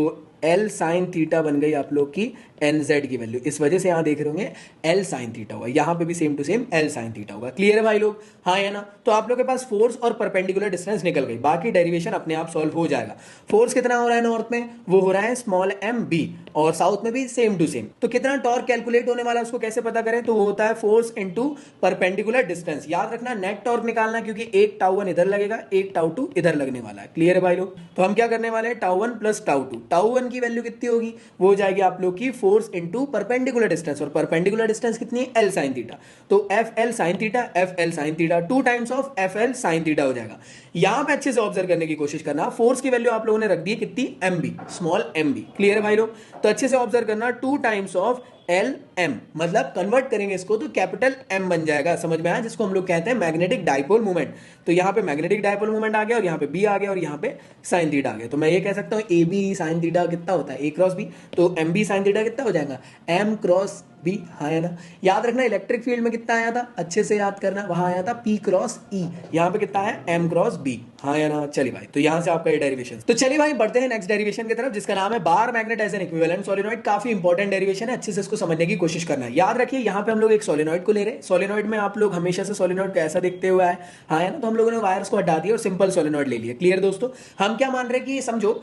Speaker 1: L साइन थीटा बन गई आप लोग की NZ की वैल्यू। इस वजह से यहां देख रहे होंगे L साइन थीटा होगा, यहां पे भी same to same L sine theta होगा। क्लियर है भाई लोग? हाँ या ना? तो आप लोग के पास फोर्स और परपेंडिकुलर डिस्टेंस निकल गई, बाकी डेरिवेशन अपने आप सॉल्व हो जाएगा। फोर्स कितना हो रहा है नॉर्थ में, वो हो रहा है स्मॉल MB, और साउथ में भी सेम टू सेम। तो कितना टॉर्क कैलकुलेट होने वाला है उसको कैसे पता करें, तो वो होता है फोर्स इंटू परपेंडिकुलर डिस्टेंस। याद रखना नेट टॉर्क निकालना, क्योंकि एक टाउ1 इधर लगेगा, एक टाउ2 इधर लगने वाला है। क्लियर है भाई लोग? तो हम क्या करने वाले हैं, टाउ1 प्लस टाउ2। टाउ1 की वैल्यू कितनी होगी, वो हो जाएगी आप लोग की फोर्स इंटू परपेंडिकुलर डिस्टेंस, और परपेंडिकुलर डिस्टेंस कितनी है, L साइन थीटा। तो FL sine theta, FL sine theta 2 times of FL sine theta हो जाएगा। यहां पे अच्छे से ऑब्जर्व करने की कोशिश करना, फोर्स की वैल्यू आप लोगों ने रख दी कितनी, MB, स्मॉल MB। क्लियर है भाई लोग? तो अच्छे से ऑब्जर्व करना, 2 टाइम्स ऑफ LM, मतलब कन्वर्ट करेंगे इसको तो कैपिटल M बन जाएगा। समझ में आया? जिसको हम लोग कहते हैं मैग्नेटिक डायपोल मोमेंट। तो यहाँ पे मैग्नेटिक डायपोल मोमेंट आ गया, और यहाँ पे B आ गया, और यहाँ पे साइन थीटा आ गया। तो मैं ये कह सकता हूँ AB साइन थीटा कितना होता है, A क्रॉस B। तो MB साइन थीटा कितना हो जाएगा, M क्रॉस B। हाँ है ना? याद रखना इलेक्ट्रिक फील्ड में कितना आया था, अच्छे से याद करना, वहां आया था P क्रॉस E, यहाँ पे कितना है, M क्रॉस B। हाँ या ना? चलिए भाई, तो यहां से आपका ये डेरिवेशन। तो चलिए भाई बढ़ते हैं नेक्स्ट डेरिवेशन की तरफ, जिसका नाम है bar magnet as an equivalent solenoid. काफी इंपॉर्टेंट डेरिवेशन है, अच्छे से इसको समझने की कोशिश करना है। याद रखिए यहाँ पे हम लोग एक सोलेनोइड को ले रहे हैं। सोलेनोइड में आप लोग हमेशा से सोलेनोइड को ऐसा देखते हुए आए, हाँ है ना? तो हम लोगों ने वायर्स को हटा दिया और सिंपल सोलेनोइड ले लिया। क्लियर दोस्तों? हम क्या मान रहे हैं कि समझो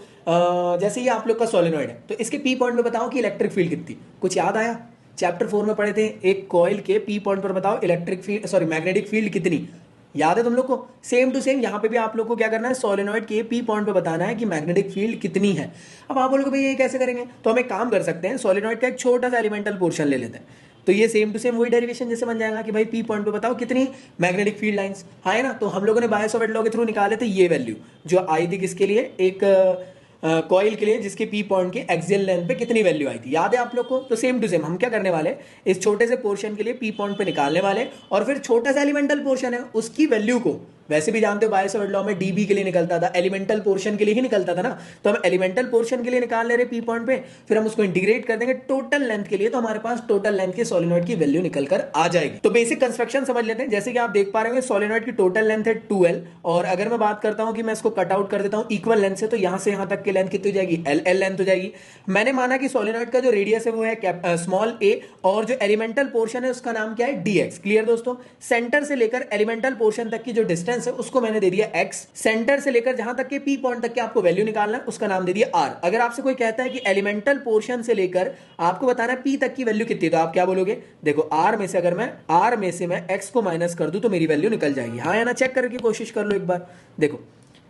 Speaker 1: जैसे ये आप लोग का सोलेनोइड है, तो इसके P पॉइंट पे बताओ कि इलेक्ट्रिक फील्ड कितनी, कुछ याद आया? चैप्टर 4 में पढ़े थे, एक कॉइल के P पॉइंट पर बताओ electric field, sorry magnetic field कितनी। याद है तुम लोग को? सेम टू सेम यहाँ पे भी आप लोग को क्या करना है, सोलेनोइड के P पॉइंट पे बताना है कि मैग्नेटिक फील्ड कितनी है। अब आप बोलोगे भाई ये कैसे करेंगे, तो हम एक काम कर सकते हैं, सोलेनोइड का एक छोटा सा एलिमेंटल पोर्शन ले लेते हैं। तो ये सेम टू सेम वही डेरिवेशन जैसे बन जाएगा कि भाई P पॉइंट पे बताओ कितनी मैग्नेटिक फील्ड लाइंस, हाँ है ना? तो हम लोगों ने बायो-सावर्ट लॉ के थ्रू निकाले थे ये वैल्यू, जो आई थी किसके लिए, एक कॉइल के लिए जिसके P पॉइंट के एक्सियल लेंथ पे कितनी वैल्यू आई थी। याद है आप लोग को? तो सेम टू सेम हम क्या करने वाले, इस छोटे से पोर्शन के लिए P पॉइंट पे निकालने वाले, और फिर छोटा सा एलिमेंटल पोर्शन है उसकी वैल्यू को, वैसे भी जानते हो बायो-सावर्ट लॉ में DB के लिए निकलता था, एलिमेंटल पोर्शन के लिए ही निकलता था ना। तो हम एलिमेंटल पोर्शन के लिए निकाल ले रहे P पॉइंट पे, फिर हम उसको इंटीग्रेट कर देंगे टोटल लेंथ के लिए, तो हमारे पास टोटल लेंथ के सोलेनोइड की वैल्यू निकल कर आ जाएगी। तो बेसिक कंस्ट्रक्शन समझ लेते हैं। जैसे कि आप देख पा रहे हो सोलेनोइड की टोटल लेंथ है 2L, और अगर मैं बात करता हूं कि मैं इसको कट आउट कर देता हूं इक्वल लेंथ से, तो यहां से यहां तक की लेंथ कितनी हो जाएगी, L लेंथ हो जाएगी। मैंने माना कि सोलेनोइड का जो रेडियस है वो है स्मॉल a, और जो एलिमेंटल पोर्शन है उसका नाम क्या है, dx। क्लियर दोस्तों? सेंटर से लेकर एलिमेंटल पोर्शन तक की जो डिस्टेंस डिस्टेंस है उसको मैंने दे दिया x, सेंटर से लेकर जहां तक के p पॉइंट तक के आपको वैल्यू निकालना है उसका नाम दे दिया r। अगर आपसे कोई कहता है कि एलिमेंटल पोर्शन से लेकर आपको बताना है p तक की वैल्यू कितनी है, तो आप क्या बोलोगे? देखो r में से अगर मैं x को माइनस कर दूं तो मेरी वैल्यू निकल जाएगी। हाँ या ना, चेक करके कोशिश कर लो एक बार। देखो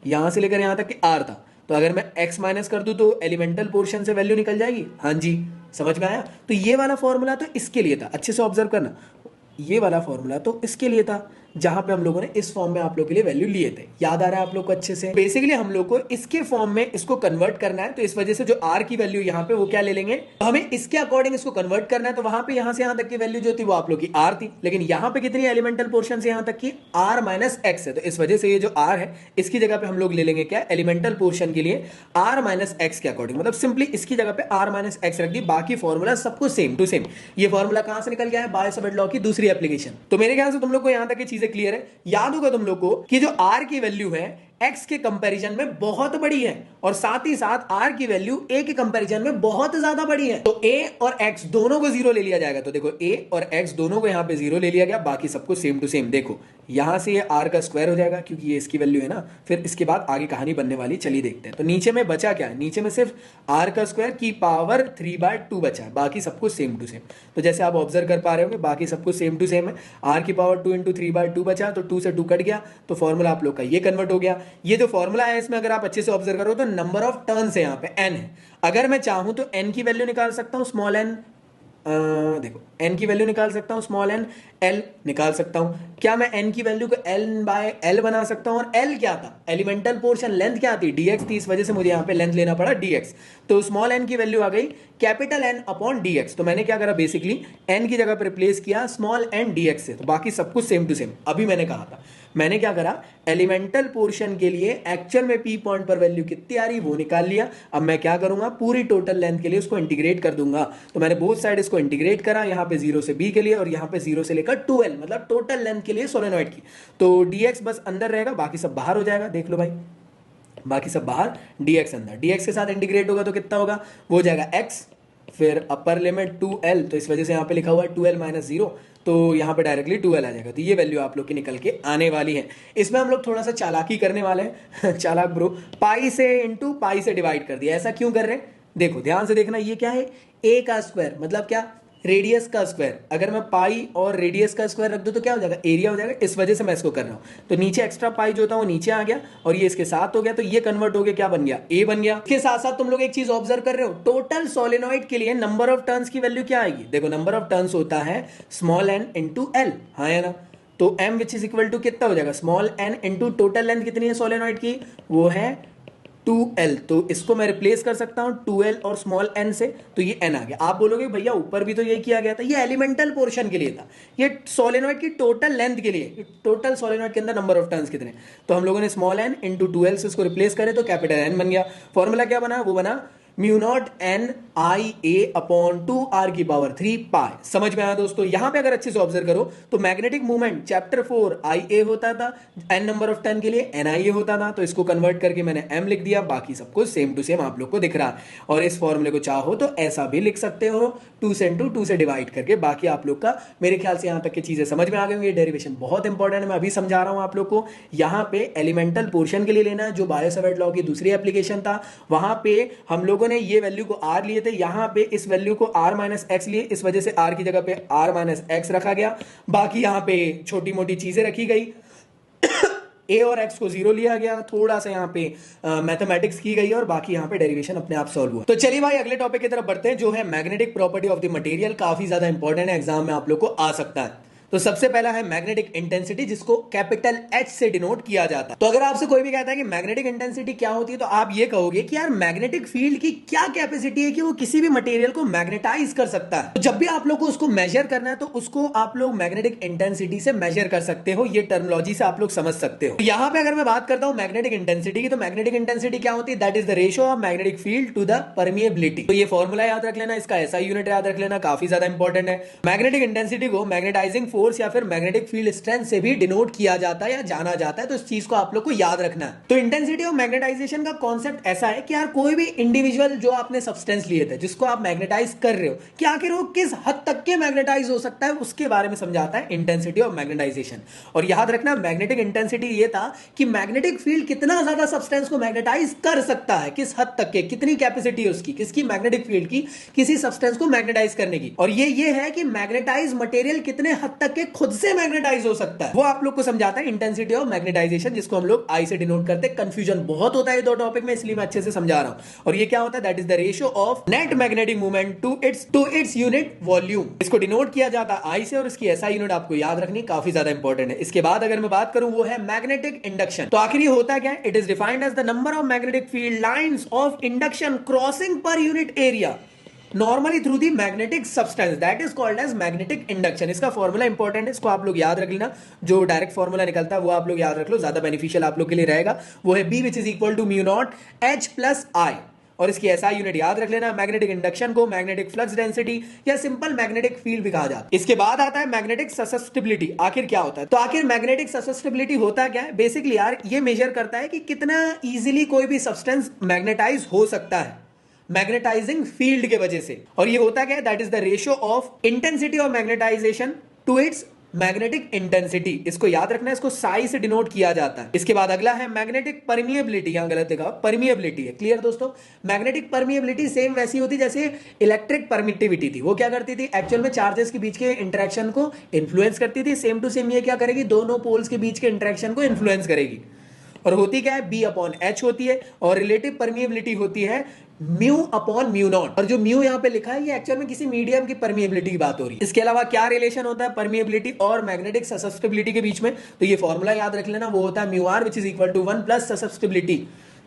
Speaker 1: यहां से लेकर यहां तक कि r था, तो अगर मैं x माइनस कर दूं तो एलिमेंटल पोर्शन से वैल्यू निकल जाएगी। हाँ जी, समझ में आया? तो ये वाला फॉर्मूला तो इसके लिए था, अच्छे से ऑब्जर्व करना। ये वाला फॉर्मूला तो इसके लिए था जहां पे हम लोगों ने इस फॉर्म में आप लोगों के लिए वैल्यू लिए थे। याद आ रहा है आप लोग को अच्छे से? बेसिकली हम लोग को इसके फॉर्म में इसको कन्वर्ट करना है, तो इस वजह से जो r की वैल्यू यहाँ पे वो क्या ले लेंगे, तो हमें इसके अकॉर्डिंग इसको कन्वर्ट करना है। तो वहां पे यहां से यहां तक की वैल्यू जो थी वो आप लोग की r थी, लेकिन यहाँ पे कितनी एलिमेंटल पोर्शन से यहां तक की r माइनस एक्स है। तो इस वजह से ये जो r है इसकी जगह पे हम लोग ले लेंगे क्या, एलिमेंटल पोर्शन के लिए r माइनस एक्स के अकॉर्डिंग, मतलब सिंपली इसकी जगह पे r माइनस एक्स रख दी। बाकी फॉर्मूला सबको सेम टू सेम। ये फॉर्मूला कहां से निकल गया है? बायो-सावर्ट लॉ की दूसरी एप्लीकेशन। तो मेरे ख्याल से तुम लोग को यहां तक की चीजें क्लियर है। याद होगा तुम लोग को कि जो r की वैल्यू है x के कंपैरिजन में बहुत बड़ी है, और साथ ही साथ r की वैल्यू a के कंपैरिजन में बहुत ज्यादा बड़ी है। तो a और x दोनों को जीरो ले लिया जाएगा। तो देखो a और x दोनों को यहां पे जीरो ले लिया गया, बाकी सबको सेम टू सेम। देखो यहां से ये r का स्क्वायर हो जाएगा क्योंकि ये इसकी वैल्यू है ना, फिर इसके बाद आगे कहानी बनने वाली, चलिए देखते हैं। तो नीचे में बचा क्या है? नीचे में सिर्फ r का स्क्वायर की पावर 3/2 बचा है, बाकी सबको सेम टू सेम। तो जैसे आप ऑब्जर्व कर पा रहे होंगे बाकी सबको सेम टू सेम है। r की पावर 2 इंटू 3/2 बचा, तो 2 से 2 कट गया, तो फॉर्मूला आप लोग का ये कन्वर्ट हो गया। ये जो फॉर्मूला है इसमें अगर आप अच्छे से ऑब्जर्व करो तो नंबर ऑफ टर्न्स है, यहाँ पे n है। अगर मैं चाहूं तो n की वैल्यू निकाल सकता हूं स्मॉल n, देखो n की वैल्यू निकाल सकता हूं स्मॉल n, l निकाल सकता हूं। क्या मैं n की वैल्यू को l/l बना सकता हूं? और l क्या था? एलिमेंटल पोर्शन लेंथ क्या थी? dx थी, इस वजह से मुझे यहां पे लेंथ लेना पड़ा dx। तो स्मॉल n की वैल्यू आ गई कैपिटल N अपॉन dx। तो मैंने क्या करा, बेसिकली n की जगह पर रिप्लेस किया स्मॉल n dx से, तो बाकी सब कुछ सेम टू सेम। अभी मैंने कहा था, मैंने क्या करा, एलिमेंटल पोर्शन के लिए एक्चुअल में p पॉइंट पर वैल्यू कितनी आ रही वो निकाल लिया। अब मैं क्या करूंगा, पूरी टोटल लेंथ के लिए उसको इंटीग्रेट कर दूंगा। तो मैंने बोथ साइड इसको इंटीग्रेट करा, यहाँ पे 0 से b के लिए और यहाँ पे 0 से लेकर 2l, मतलब टोटल लेंथ के लिए सोलेनॉइड की। तो dx बस अंदर रहेगा, बाकी सब बाहर हो जाएगा। देख लो भाई, बाकी सब बाहर, dx अंदर। dx के साथ इंटीग्रेट होगा तो कितना होगा, वो हो जाएगा x, फिर अपर लिमिट 2l, तो इस वजह से यहाँ पे लिखा हुआ है 2l माइनस 0, तो यहाँ पे डायरेक्टली 2l आ जाएगा। तो ये वैल्यू आप लोग की निकल के आने वाली है। इसमें हम लोग थोड़ा सा चालाकी करने वाले हैं चालाक ब्रो, पाई से इंटू पाई से डिवाइड कर दिया। ऐसा क्यों कर रहे हैं? देखो ध्यान से देखना, ये क्या है, a का स्क्वायर मतलब क्या, रेडियस का स्क्वायर। अगर मैं पाई और रेडियस का स्क्वायर रख दूं तो क्या हो जाएगा, एरिया हो जाएगा। इस वजह से मैं इसको कर रहा हूं। तो नीचे एक्स्ट्रा पाई जो था वो नीचे आ गया और ये इसके साथ हो गया, तो ये कन्वर्ट हो गया, क्या बन गया, ए बन गया। इसके साथ साथ तुम लोग एक चीज ऑब्जर्व कर रहे हो, टोटल सोलेनॉइड के लिए नंबर ऑफ टर्न्स की वैल्यू क्या आएगी? देखो नंबर ऑफ टर्न्स होता है स्मॉल n इंटू एल, हाँ या ना? तो m which is equal to कितना हो जाएगा, small n into total length कितनी है सोलेनॉइड की, वो है 2l। तो इसको मैं रिप्लेस कर सकता हूं 2l और स्मॉल n से, तो ये n आ गया। आप बोलोगे भैया ऊपर भी तो ये किया गया था, ये एलिमेंटल पोर्शन के लिए था, ये सोलेनॉइड की टोटल लेंथ के लिए, टोटल सोलेनॉइड के अंदर नंबर ऑफ टर्न्स कितने। तो हम लोगों ने स्मॉल n इंटू 2l से इसको रिप्लेस करे तो कैपिटल n बन गया। फॉर्मूला क्या बना, वो बना mu naught n i a upon 2r की पावर 3 पाई। समझ में आया दोस्तों? यहां पे अगर अच्छे से ऑब्जर्व करो तो magnetic movement chapter 4 i a होता था, n नंबर ऑफ टर्न के लिए n i a होता था, तो इसको कन्वर्ट करके मैंने m लिख दिया। बाकी सबको सेम टू सेम आप लोग को दिख रहा है। और इस फॉर्मूले को चाहो तो ऐसा भी लिख सकते हो, 2 से इंटू 2 से डिवाइड करके। बाकी आप लोग का मेरे ख्याल से यहां तक की चीजें समझ में आ गई होंगी। डेरिवेशन बहुत इंपॉर्टेंट है, मैं अभी समझा रहा हूं आप लोग को। यहां पे एलिमेंटल पोर्शन के लिए लेना है, जो बायो-सावर्ट लॉ की दूसरी एप्लीकेशन था, वहां पे हम लोगों ने ये वैल्यू को r लिए थे, यहां पे इस वैल्यू को r माइनस एक्स लिए, इस वजह से r की जगह पे r माइनस एक्स रखा गया। बाकी यहां पे छोटी मोटी चीजें रखी गई a और x को 0 लिया गया, थोड़ा सा यहाँ पे मैथमेटिक्स की गई और बाकी यहाँ पे डेरिवेशन अपने आप सॉल्व हुआ। तो चलिए भाई अगले टॉपिक की तरफ बढ़ते हैं, जो है magnetic property of the material. काफी ज्यादा इंपॉर्टेंट है, एग्जाम में आप लोग को आ सकता है। तो सबसे पहला है मैग्नेटिक इंटेंसिटी, जिसको कैपिटल H से डिनोट किया जाता है। तो अगर आपसे कोई भी कहता है कि मैग्नेटिक इंटेंसिटी क्या होती है, तो आप ये कहोगे कि यार मैग्नेटिक फील्ड की क्या कैपेसिटी है कि वो किसी भी मटेरियल को मैग्नेटाइज कर सकता है। तो जब भी आप लोग को उसको मेजर करना है तो उसको आप लोग मैग्नेटिक इंटेंसिटी से मेजर कर सकते हो, ये टर्मिनोलॉजी से आप लोग समझ सकते हो। तो यहां पे अगर मैं बात करता हूं मैग्नेटिक इंटेंसिटी की, तो मैग्नेटिक इंटेंसिटी क्या होती है, that is the ratio of magnetic field to the permeability. तो ये फॉर्मूला याद रख लेना, इसका ऐसा यूनिट याद रख लेना, काफी ज्यादा इंपॉर्टेंट है। मैग्नेटिक इंटेंसिटी को मैग्नेटाइजिंग फोर्स या फिर मैग्नेटिक फील्ड स्ट्रेंथ से भी डिनोट किया जाता है या जाना जाता है। तो इस चीज को आप लोग को याद रखना है। तो इंटेंसिटी ऑफ मैग्नेटाइजेशन का कॉन्सेप्ट ऐसा है कि यार कोई भी इंडिविजुअल जो आपने सब्सटेंस लिए थे जिसको आप मैग्नेटाइज कर रहे हो कि आखिर वो किस हद तक के मैग्नेटाइज हो सकता है, उसके बारे में समझाता है इंटेंसिटी ऑफ मैग्नेटाइजेशन। और याद रखना मैग्नेटिक इंटेंसिटी ये था कि मैग्नेटिक फील्ड कितना ज्यादा सब्सटेंस को मैग्नेटाइज कर सकता है, किस हद तक के, कितनी कैपेसिटी है उसकी, किसकी मैग्नेटिक फील्ड की किसी सब्सटेंस को मैग्नेटाइज करने की। और ये है कि मैग्नेटाइज मटेरियल कितने हद तक के खुद से मैग्नेटाइज हो सकता है, वो आप लोग को समझाता है इंटेंसिटी ऑफ मैग्नेटाइजेशन, जिसको हम लोग आई से डिनोट करते हैं। कंफ्यूजन बहुत होता है दो टॉपिक में, इसलिए मैं अच्छे से समझा रहा हूं। और ये क्या होता है, that is the ratio of net magnetic movement to its unit volume. इसको डिनोट किया जाता है आई से, और इसकी एसआई यूनिट आपको याद रखनी काफी ज्यादा इंपॉर्टेंट है। इसके बाद अगर मैं बात करूं वो है मैग्नेटिक इंडक्शन। तो आखिर ये होता क्या है, it is defined as the number of magnetic field lines of induction crossing per unit area normally through the magnetic substance, that is called as magnetic induction. इसका फॉर्मूला इंपॉर्टेंट है, इसको आप लोग याद रख लेना। जो डायरेक्ट फॉर्मूला निकलता है वो आप लोग याद रख लो, ज्यादा बेनिफिशियल आप लोग के लिए रहेगा। वो है B which is equal to mu naught H plus I. और इसकी एसआई यूनिट याद रख लेना। मैग्नेटिक इंडक्शन को मैग्नेटिक फ्लक्स डेंसिटी या सिंपल मैग्नेटिक फील्ड भी कहा जाता है। इसके बाद आता है मैग्नेटिक ससेप्टिबिलिटी। आखिर क्या होता है, तो आखिर मैग्नेटिक ससेप्टिबिलिटी होता क्या है, बेसिकली यार ये मेजर करता है कि कितना इजीली कोई भी सब्सटेंस मैग्नेटाइज हो सकता है मैग्नेटाइजिंग फील्ड के वजह से। और ये होता क्या है, that is the ratio of intensity of magnetization to its magnetic intensity. इसको याद रखना है, इसको साई से डिनोट किया जाता है। इसके बाद अगला है मैग्नेटिक परमिएबिलिटी, यहां गलत लिखा, परमिएबिलिटी है। क्लियर दोस्तों, मैग्नेटिक परमिएबिलिटी सेम वैसी होती जैसे इलेक्ट्रिक परमिटिविटी थी। वो क्या करती थी, एक्चुअल में चार्जेस के बीच के इंटरेक्शन को इन्फ्लुएंस करती थी। सेम टू सेम ये क्या करेगी, दोनों पोल्स के बीच के इंटरेक्शन को इन्फ्लुएंस करेगी। और होती क्या है, बी अपॉन एच होती है। और रिलेटिव परमिएबिलिटी होती है म्यू अपॉन म्यू नॉट। और जो म्यू यहां पे लिखा है ये एक्चुअल में किसी मीडियम की परमिएबिलिटी की बात हो रही है। इसके अलावा क्या रिलेशन होता है परमिएबिलिटी और मैग्नेटिक ससेप्टिबिलिटी के बीच में, तो ये फॉर्मूला याद रख लेना। वो होता है mu R which is equal to 1 plus susceptibility,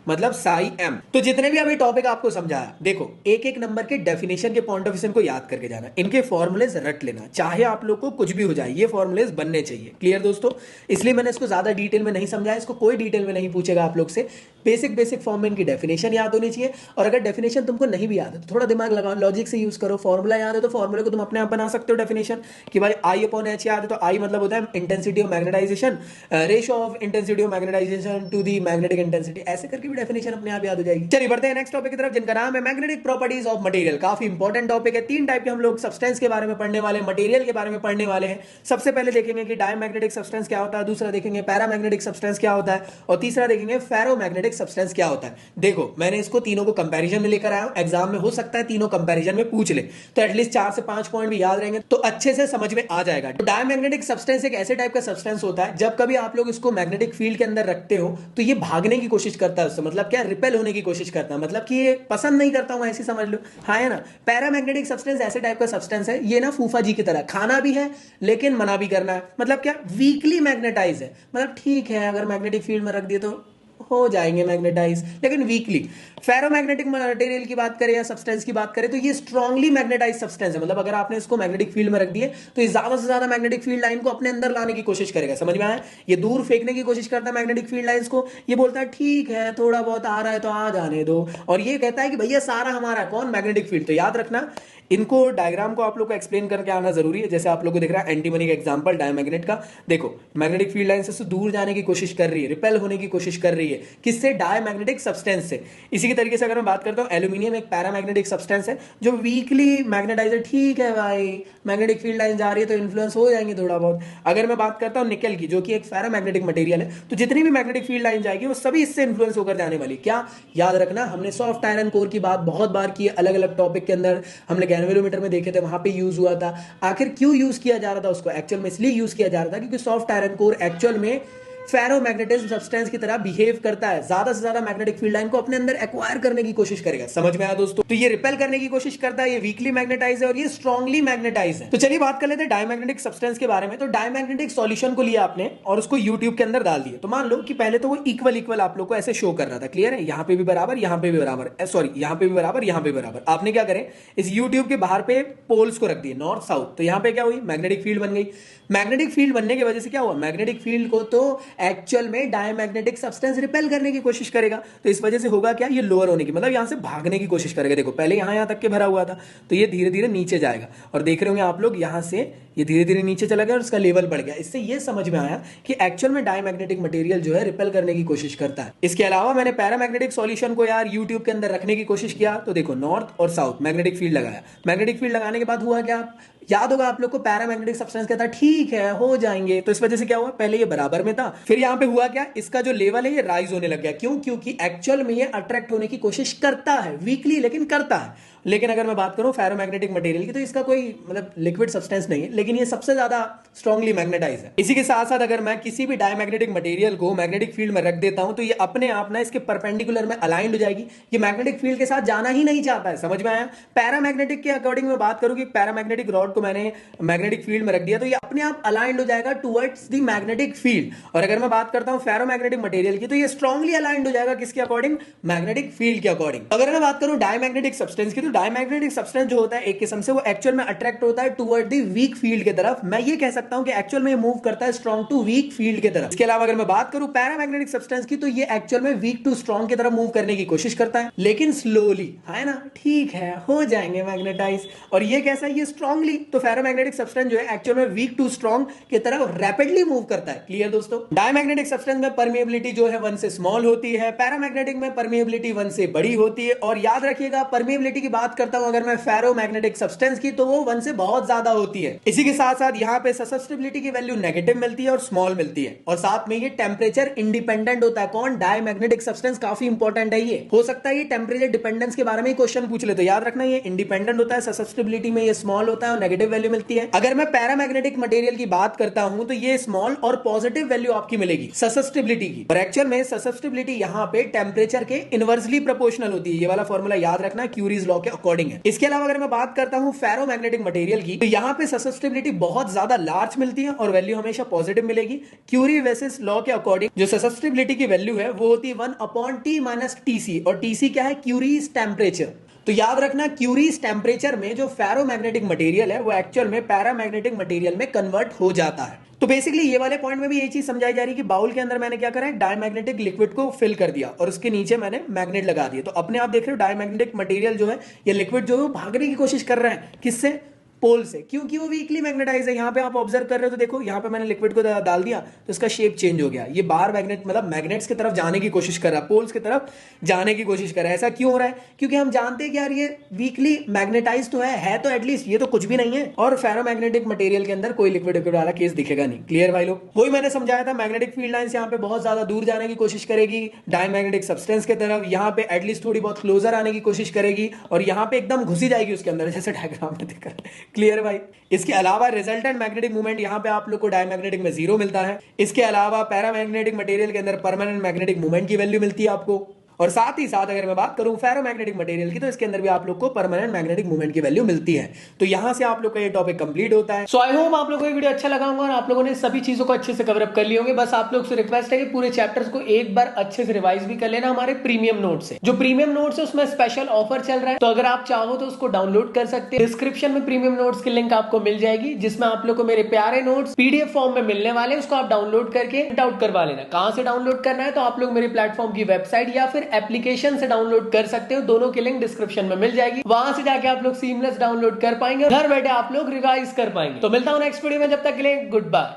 Speaker 1: मतलब साई एम। तो जितने भी अभी टॉपिक आपको समझाया, देखो एक एक नंबर के डेफिनेशन के पॉइंट ऑफ व्यू को याद करके जाना, इनके फॉर्मुलेज रट लेना, चाहे आप लोग को कुछ भी हो जाए ये फॉर्मुलेज बनने चाहिए। क्लियर दोस्तों, इसलिए मैंने इसको ज्यादा डिटेल में नहीं समझाया, इसको कोई डिटेल में नहीं पूछेगा आप लोग से। बेसिक फॉर्म में इनकी डेफिनेशन याद होनी चाहिए। और अगर डेफिनेशन तुमको नहीं भी याद है तो थोड़ा दिमाग लगाओ, लॉजिक से यूज करो। फॉर्मुला याद है तो फॉर्मुले को तुम अपने आप बना सकते हो डेफिनेशन कि भाई आई अपॉन एच याद है तो आई मतलब होता है intensity of magnetization, ratio of intensity of magnetization to the magnetic intensity. ऐसे करके भी डेफिनेशन अपने आप याद हो जाएगी। चलिए बढ़ते हैं नेक्स्ट टॉपिक की तरफ, जिनका नाम है मैग्नेटिक प्रॉपर्टीज ऑफ मटेरियल। काफी इंपॉर्टेंट टॉपिक है। तीन टाइप के हम लोग सब्सटेंस के बारे में पढ़ने वाले हैं, मटेरियल के बारे में पढ़ने वाले हैं। सबसे पहले देखेंगे कि डायमैग्नेटिक सब्सटेंस क्या होता है, दूसरा देखेंगे पैरामैग्नेटिक सब्सटेंस क्या होता है, और तीसरा देखेंगे फेरोमैग्नेटिक सब्सटेंस क्या होता है। देखो मैंने इसको तीनों को कंपैरिजन में लेकर आया हूं, एग्जाम में हो सकता है तीनों कंपैरिजन में पूछ ले, तो एटलीस्ट 4 से 5 पॉइंट भी याद रहेंगे तो अच्छे से समझ में आ जाएगा। तो डायमैग्नेटिक सब्सटेंस एक ऐसे टाइप का सब्सटेंस होता है जब कभी आप लोग इसको मैग्नेटिक फील्ड के अंदर रखते हो तो ये भागने की कोशिश करता है उससे, मतलब क्या, रिपेल होने की कोशिश करता है, मतलब कि ये पसंद नहीं करता हूं, ऐसी समझ लो। हाँ है ना। पैरामैग्नेटिक सब्सटेंस ऐसे टाइप का सब्सटेंस है, ये ना फूफा जी की तरह खाना भी है लेकिन मना भी करना है। मतलब क्या, वीकली मैग्नेटाइज है, मतलब ठीक है अगर मैग्नेटिक फील्ड में रख दिए तो हो जाएंगे मैग्नेटाइज, लेकिन वीकली। फेरोमैग्नेटिक मटेरियल की बात करें या सब्सटेंस की बात करें तो ये स्ट्रांगली मैग्नेटाइज सब्सटेंस है, मतलब अगर आपने इसको मैग्नेटिक फील्ड में रख दिए तो ये ज्यादा से ज्यादा मैग्नेटिक फील्ड लाइन को अपने अंदर लाने की कोशिश करेगा। समझ में आया, ये दूर फेंकने की कोशिश करता है मैग्नेटिक फील्ड लाइंस को। ये बोलता है ठीक है थोड़ा बहुत आ रहा है तो आ जाने दो, और ये कहता है कि भैया सारा हमारा है, कौन, मैग्नेटिक फील्ड। तो याद रखना इनको डायग्राम को आप लोग को एक्सप्लेन करके आना जरूरी है। जैसे आप लोग को दिख रहा है एंटीमनी का एग्जांपल डायमैग्नेट का, देखो मैग्नेटिक फील्ड लाइन से दूर जाने की कोशिश कर रही है, रिपेल होने की कोशिश कर रही है, किससे, डायमैग्नेटिक सब्सटेंस से। इसी के तरीके से अगर मैं बात करता हूं, एल्यूमिनियम एक पैरामैग्नेटिक सब्सटेंस है जो वीकली मैग्नेटाइजर, ठीक है भाई मैग्नेटिक फील्ड लाइन जा रही है तो इन्फ्लुएंस हो जाएंगे थोड़ा बहुत। अगर मैं बात करता हूं निकल की, जो कि एक पैरामैग्नेटिक मटेरियल है, तो जितनी भी मैग्नेटिक फील्ड लाइन जाएगी वो सभी इससे इन्फ्लुएंस होकर जाने वाली। क्या याद रखना, हमने सॉफ्ट आयरन कोर की बात बहुत बार की, अलग अलग टॉपिक के अंदर हमने गैल्वेनोमीटर में देखे थे, वहां पे यूज हुआ था। आखिर क्यों यूज किया जा रहा था उसको, एक्चुअल में इसलिए यूज किया जा रहा था क्योंकि सॉफ्ट आयरन कोर एक्चुअल में फेरोमैग्नेटिज्म सब्सटेंस की तरह बिहेव करता है, ज्यादा से ज्यादा मैग्नेटिक फील्ड लाइन को अपने अंदर एक्वायर करने की कोशिश करेगा। समझ में आया दोस्तों। तो ये रिपेल करने की कोशिश करता है, ये वीकली मैग्नेटाइज है और ये स्ट्रांगली मैग्नेटाइज है। तो चलिए बात कर लेते हैं डायमैग्नेटिक सब्सटेंस के बारे में। तो डायमैग्नेटिक सॉल्यूशन को लिया आपने और उसको यूट्यूब के अंदर डाल दिया, तो मान लो कि पहले तो वो इक्वल आप लोग को ऐसे शो कर रहा था, क्लियर है, यहाँ पे भी बराबर, यहाँ पे भी बराबर, सॉरी यहाँ पे भी बराबर, यहाँ पे बराबर। आपने क्या करें, इस यूट्यूब के बाहर पे पोल्स को रख दिए नॉर्थ साउथ, तो यहाँ पे क्या हुई, मैग्नेटिक फील्ड बन गई। मैग्नेटिक फील्ड बनने की वजह से क्या हुआ, मैग्नेटिक फील्ड को तो एक्चुअल में डायमैग्नेटिक सब्सटेंस रिपेल करने की कोशिश करेगा। तो इस वजह से होगा क्या, ये लोअर होने की मतलब यहां से भागने की कोशिश करेगा। देखो पहले यहां तक के भरा हुआ था, तो ये धीरे धीरे नीचे जाएगा और देख रहे होंगे आप लोग यहां से ये धीरे धीरे नीचे चला गया और उसका लेवल बढ़ गया। इससे ये समझ में आया कि एक्चुअल में डायमैग्नेटिक मटेरियल जो है रिपेल करने की कोशिश करता है। इसके अलावा मैंने पैरामैग्नेटिक सॉल्यूशन को यार यूट्यूब के अंदर रखने की कोशिश किया, तो देखो नॉर्थ और साउथ मैग्नेटिक फील्ड लगाया। मैग्नेटिक फील्ड लगाने के बाद हुआ क्या, याद होगा आप लोग को, पैरामैग्नेटिक सब्सटेंस कहता है ठीक है हो जाएंगे। तो इस वजह से क्या हुआ, पहले ये बराबर में था, फिर यहां पे हुआ क्या, इसका जो लेवल है ये राइज होने लग गया। क्यों, क्योंकि एक्चुअल में ये अट्रैक्ट होने की कोशिश करता है, वीकली लेकिन करता है। लेकिन अगर मैं बात करूं फेरोमैग्नेटिक मटेरियल की, तो इसका कोई मतलब लिक्विड सब्सटेंस नहीं है, लेकिन ये सबसे ज्यादा स्ट्रांगली मैग्नेटाइज है। इसी के साथ साथ अगर मैं किसी भी डायमैग्नेटिक मटेरियल को मैग्नेटिक फील्ड में रख देता हूं, तो ये अपने आप ना इसके परपेंडिकुलर में अलाइंड हो जाएगी। ये मैग्नेटिक फील्ड के साथ जाना ही नहीं चाहता है। समझ में आया। पैरामैग्नेटिक के अकॉर्डिंग मैं बात करूं कि पैरामैग्नेटिक रॉड को मैंने मैग्नेटिक फील्ड में रख दिया, तो ये अपने आप अलाइंड हो जाएगा टुवर्ड्स द मैग्नेटिक फील्ड। और अगर मैं बात करता हूं फेरोमैग्नेटिक मटेरियल की, तो ये स्ट्रांगली अलाइंड हो जाएगा किसके अकॉर्डिंग, मैग्नेटिक फील्ड के अकॉर्डिंग। अगर मैं बात करूं डायमैग्नेटिक सब्सटेंस की, तो डायमैग्नेटिक सब्सटेंस जो होता है एक किस्म से वो एक्चुअल में अट्रैक्ट होता है टुवर्ड द वीक फील्ड की तरफ। मैं ये कह सकता हूं कि एक्चुअल में मूव करता है स्ट्रांग टू वीक फील्ड की तरफ। इसके अलावा अगर मैं बात करूं पैरामैग्नेटिक सब्सटेंस की, तो ये एक्चुअल में वीक टू स्ट्रांग की तरफ मूव करने की कोशिश करता है, लेकिन स्लोली, है ना, ठीक है हो जाएंगे मैग्नेटाइज। और ये कैसा है, ये स्ट्रांगली। तो फेरोमैग्नेटिक सब्सटेंस जो है एक्चुअल में वीक टू स्ट्रांग की तरफ रैपिडली मूव करता है। क्लियर दोस्तों। डायमैग्नेटिक सब्सटेंस में परमिएबिलिटी जो है 1 से स्मॉल होती है, पैरामैग्नेटिक में परमिएबिलिटी 1 से बड़ी होती है। और याद रखिएगा परमिएबिलिटी की बात करता हूं अगर मैं फेरोमैग्नेटिक सब्सटेंस की, तो वो 1 से बहुत ज्यादा होती है। इसी के साथ साथ यहाँ पे ससेप्टिबिलिटी की वैल्यू नेगेटिव मिलती है और स्मॉल मिलती है। और साथ में ये टेम्परेचर इंडिपेंडेंट होता है। कौन, डायमैग्नेटिक सब्सटेंस। काफी इंपॉर्टेंट है ये। हो सकता है ये टेम्परेचर डिपेंडेंस के बारे में क्वेश्चन पूछ ले, तो याद रखना ये इंडिपेंडेंट होता है, ससेप्टिबिलिटी में ये स्मॉल होता है और नेगेटिव वैल्यू मिलती है। अगर मैं पैरामैग्नेटिक मटेरियल की बात करता हूं, तो ये स्मॉल और पॉजिटिव वैल्यू आपकी मिलेगी ससेप्टिबिलिटी की। और एक्चुअल में ससेप्टिबिलिटी यहाँ पे टेम्परेचर के इनवर्सली प्रोपोर्शनल होती है। ये वाला फॉर्मूला याद रखना, क्यूरीज लॉ के अकॉर्डिंग है। इसके अलावा अगर मैं बात करता हूं फेरोमैग्नेटिक मटेरियल की, तो यहां पे ससेप्टिबिलिटी बहुत ज्यादा लार्ज मिलती है और वैल्यू हमेशा पॉजिटिव मिलेगी। क्यूरी वेसिस लॉ के अकॉर्डिंग जो ससेप्टिबिलिटी की वैल्यू है वो होती है 1/T - TC। और TC क्या है, क्यूरीज टेम्परेचर। तो याद रखना क्यूरीज टेम्परेचर में जो फेरोमैग्नेटिक मटेरियल है वो एक्चुअल में पैरामैग्नेटिक मटेरियल में कन्वर्ट हो जाता है। तो बेसिकली ये वाले पॉइंट में भी ये चीज समझाई जा रही है कि बाउल के अंदर मैंने क्या करा है, डायमैग्नेटिक लिक्विड को फिल कर दिया और उसके नीचे मैंने मैग्नेट लगा दिया। तो अपने आप देख रहे हो डायमैग्नेटिक मटेरियल जो है ये लिक्विड जो है भागने की कोशिश कर रहा है, किससे, पोल से। क्योंकि वो वीकली मैग्नेटाइज है। यहाँ पे आप ऑब्जर्व कर रहे हो तो देखो यहाँ पे मैंने लिक्विड को डाल दिया तो इसका शेप चेंज हो गया। ये बार मैग्नेट मतलब मैग्नेट्स की तरफ जाने की कोशिश कर रहा है, पोल्स की तरफ जाने की कोशिश कर रहा है। ऐसा क्यों हो रहा है, क्योंकि हम जानते हैं कि यार ये वीकली मैग्नेटाइज तो है तो एटलीस्ट ये तो कुछ भी नहीं है। और फेरोमैग्नेटिक मटेरियल के अंदर कोई लिक्विड वाला केस दिखेगा नहीं। क्लियर भाई लोग। वही मैंने समझाया था, मैग्नेटिक फील्ड लाइंस यहाँ पे बहुत ज्यादा दूर जाने की कोशिश करेगी डायमैग्नेटिक सब्सटेंस की तरफ, यहाँ पे एटलीस्ट थोड़ी बहुत क्लोजर आने की कोशिश करेगी और यहाँ पे एकदम घुसी जाएगी उसके अंदर, जैसे डायग्राम में दिखा। क्लियर भाई। इसके अलावा रिजल्टेंट मैग्नेटिक मूवमेंट यहाँ पे आप लोग को डायमैग्नेटिक में 0 मिलता है। इसके अलावा पैरामैग्नेटिक मटेरियल के अंदर परमानेंट मैग्नेटिक मूवमेंट की वैल्यू मिलती है आपको। और साथ ही साथ अगर मैं बात करूं फेरोमैग्नेटिक मटेरियल की, तो इसके अंदर भी आप लोग को परमानेंट मैग्नेटिक मूवमेंट की वैल्यू मिलती है। तो यहां से आप लोग का ये टॉपिक कंप्लीट होता है। सो आई होप आप लोगों को ये वीडियो अच्छा लगा होगा और आप लोगों ने सभी चीजों को अच्छे से कवर अप कर लिए होंगे। बस आप लोग से रिक्वेस्ट है कि पूरे चैप्टर्स को एक बार अच्छे से रिवाइज भी कर लेना हमारे प्रीमियम नोट्स से। जो प्रीमियम नोट्स है उसमें स्पेशल ऑफर चल रहा है, तो अगर आप चाहो तो उसको डाउनलोड कर सकते हैं। डिस्क्रिप्शन में प्रीमियम नोट्स की लिंक आपको मिल जाएगी, जिसमें आप लोग को मेरे प्यारे नोट्स पीडीएफ फॉर्म में मिलने वाले, उसको आप डाउनलोड करके प्रिंट आउट करवा लेना। कहां से डाउनलोड करना है, तो आप लोग मेरे प्लेटफॉर्म की वेबसाइट या फिर एप्लीकेशन डाउनलोड कर सकते हो। दोनों की लिंक डिस्क्रिप्शन में मिल जाएगी। वहां से जाके आप लोग सीमलेस डाउनलोड कर पाएंगे, घर बैठे आप लोग रिवाइज कर पाएंगे। तो मिलता हूं नेक्स्ट वीडियो में, जब तक के लिए गुड बाय।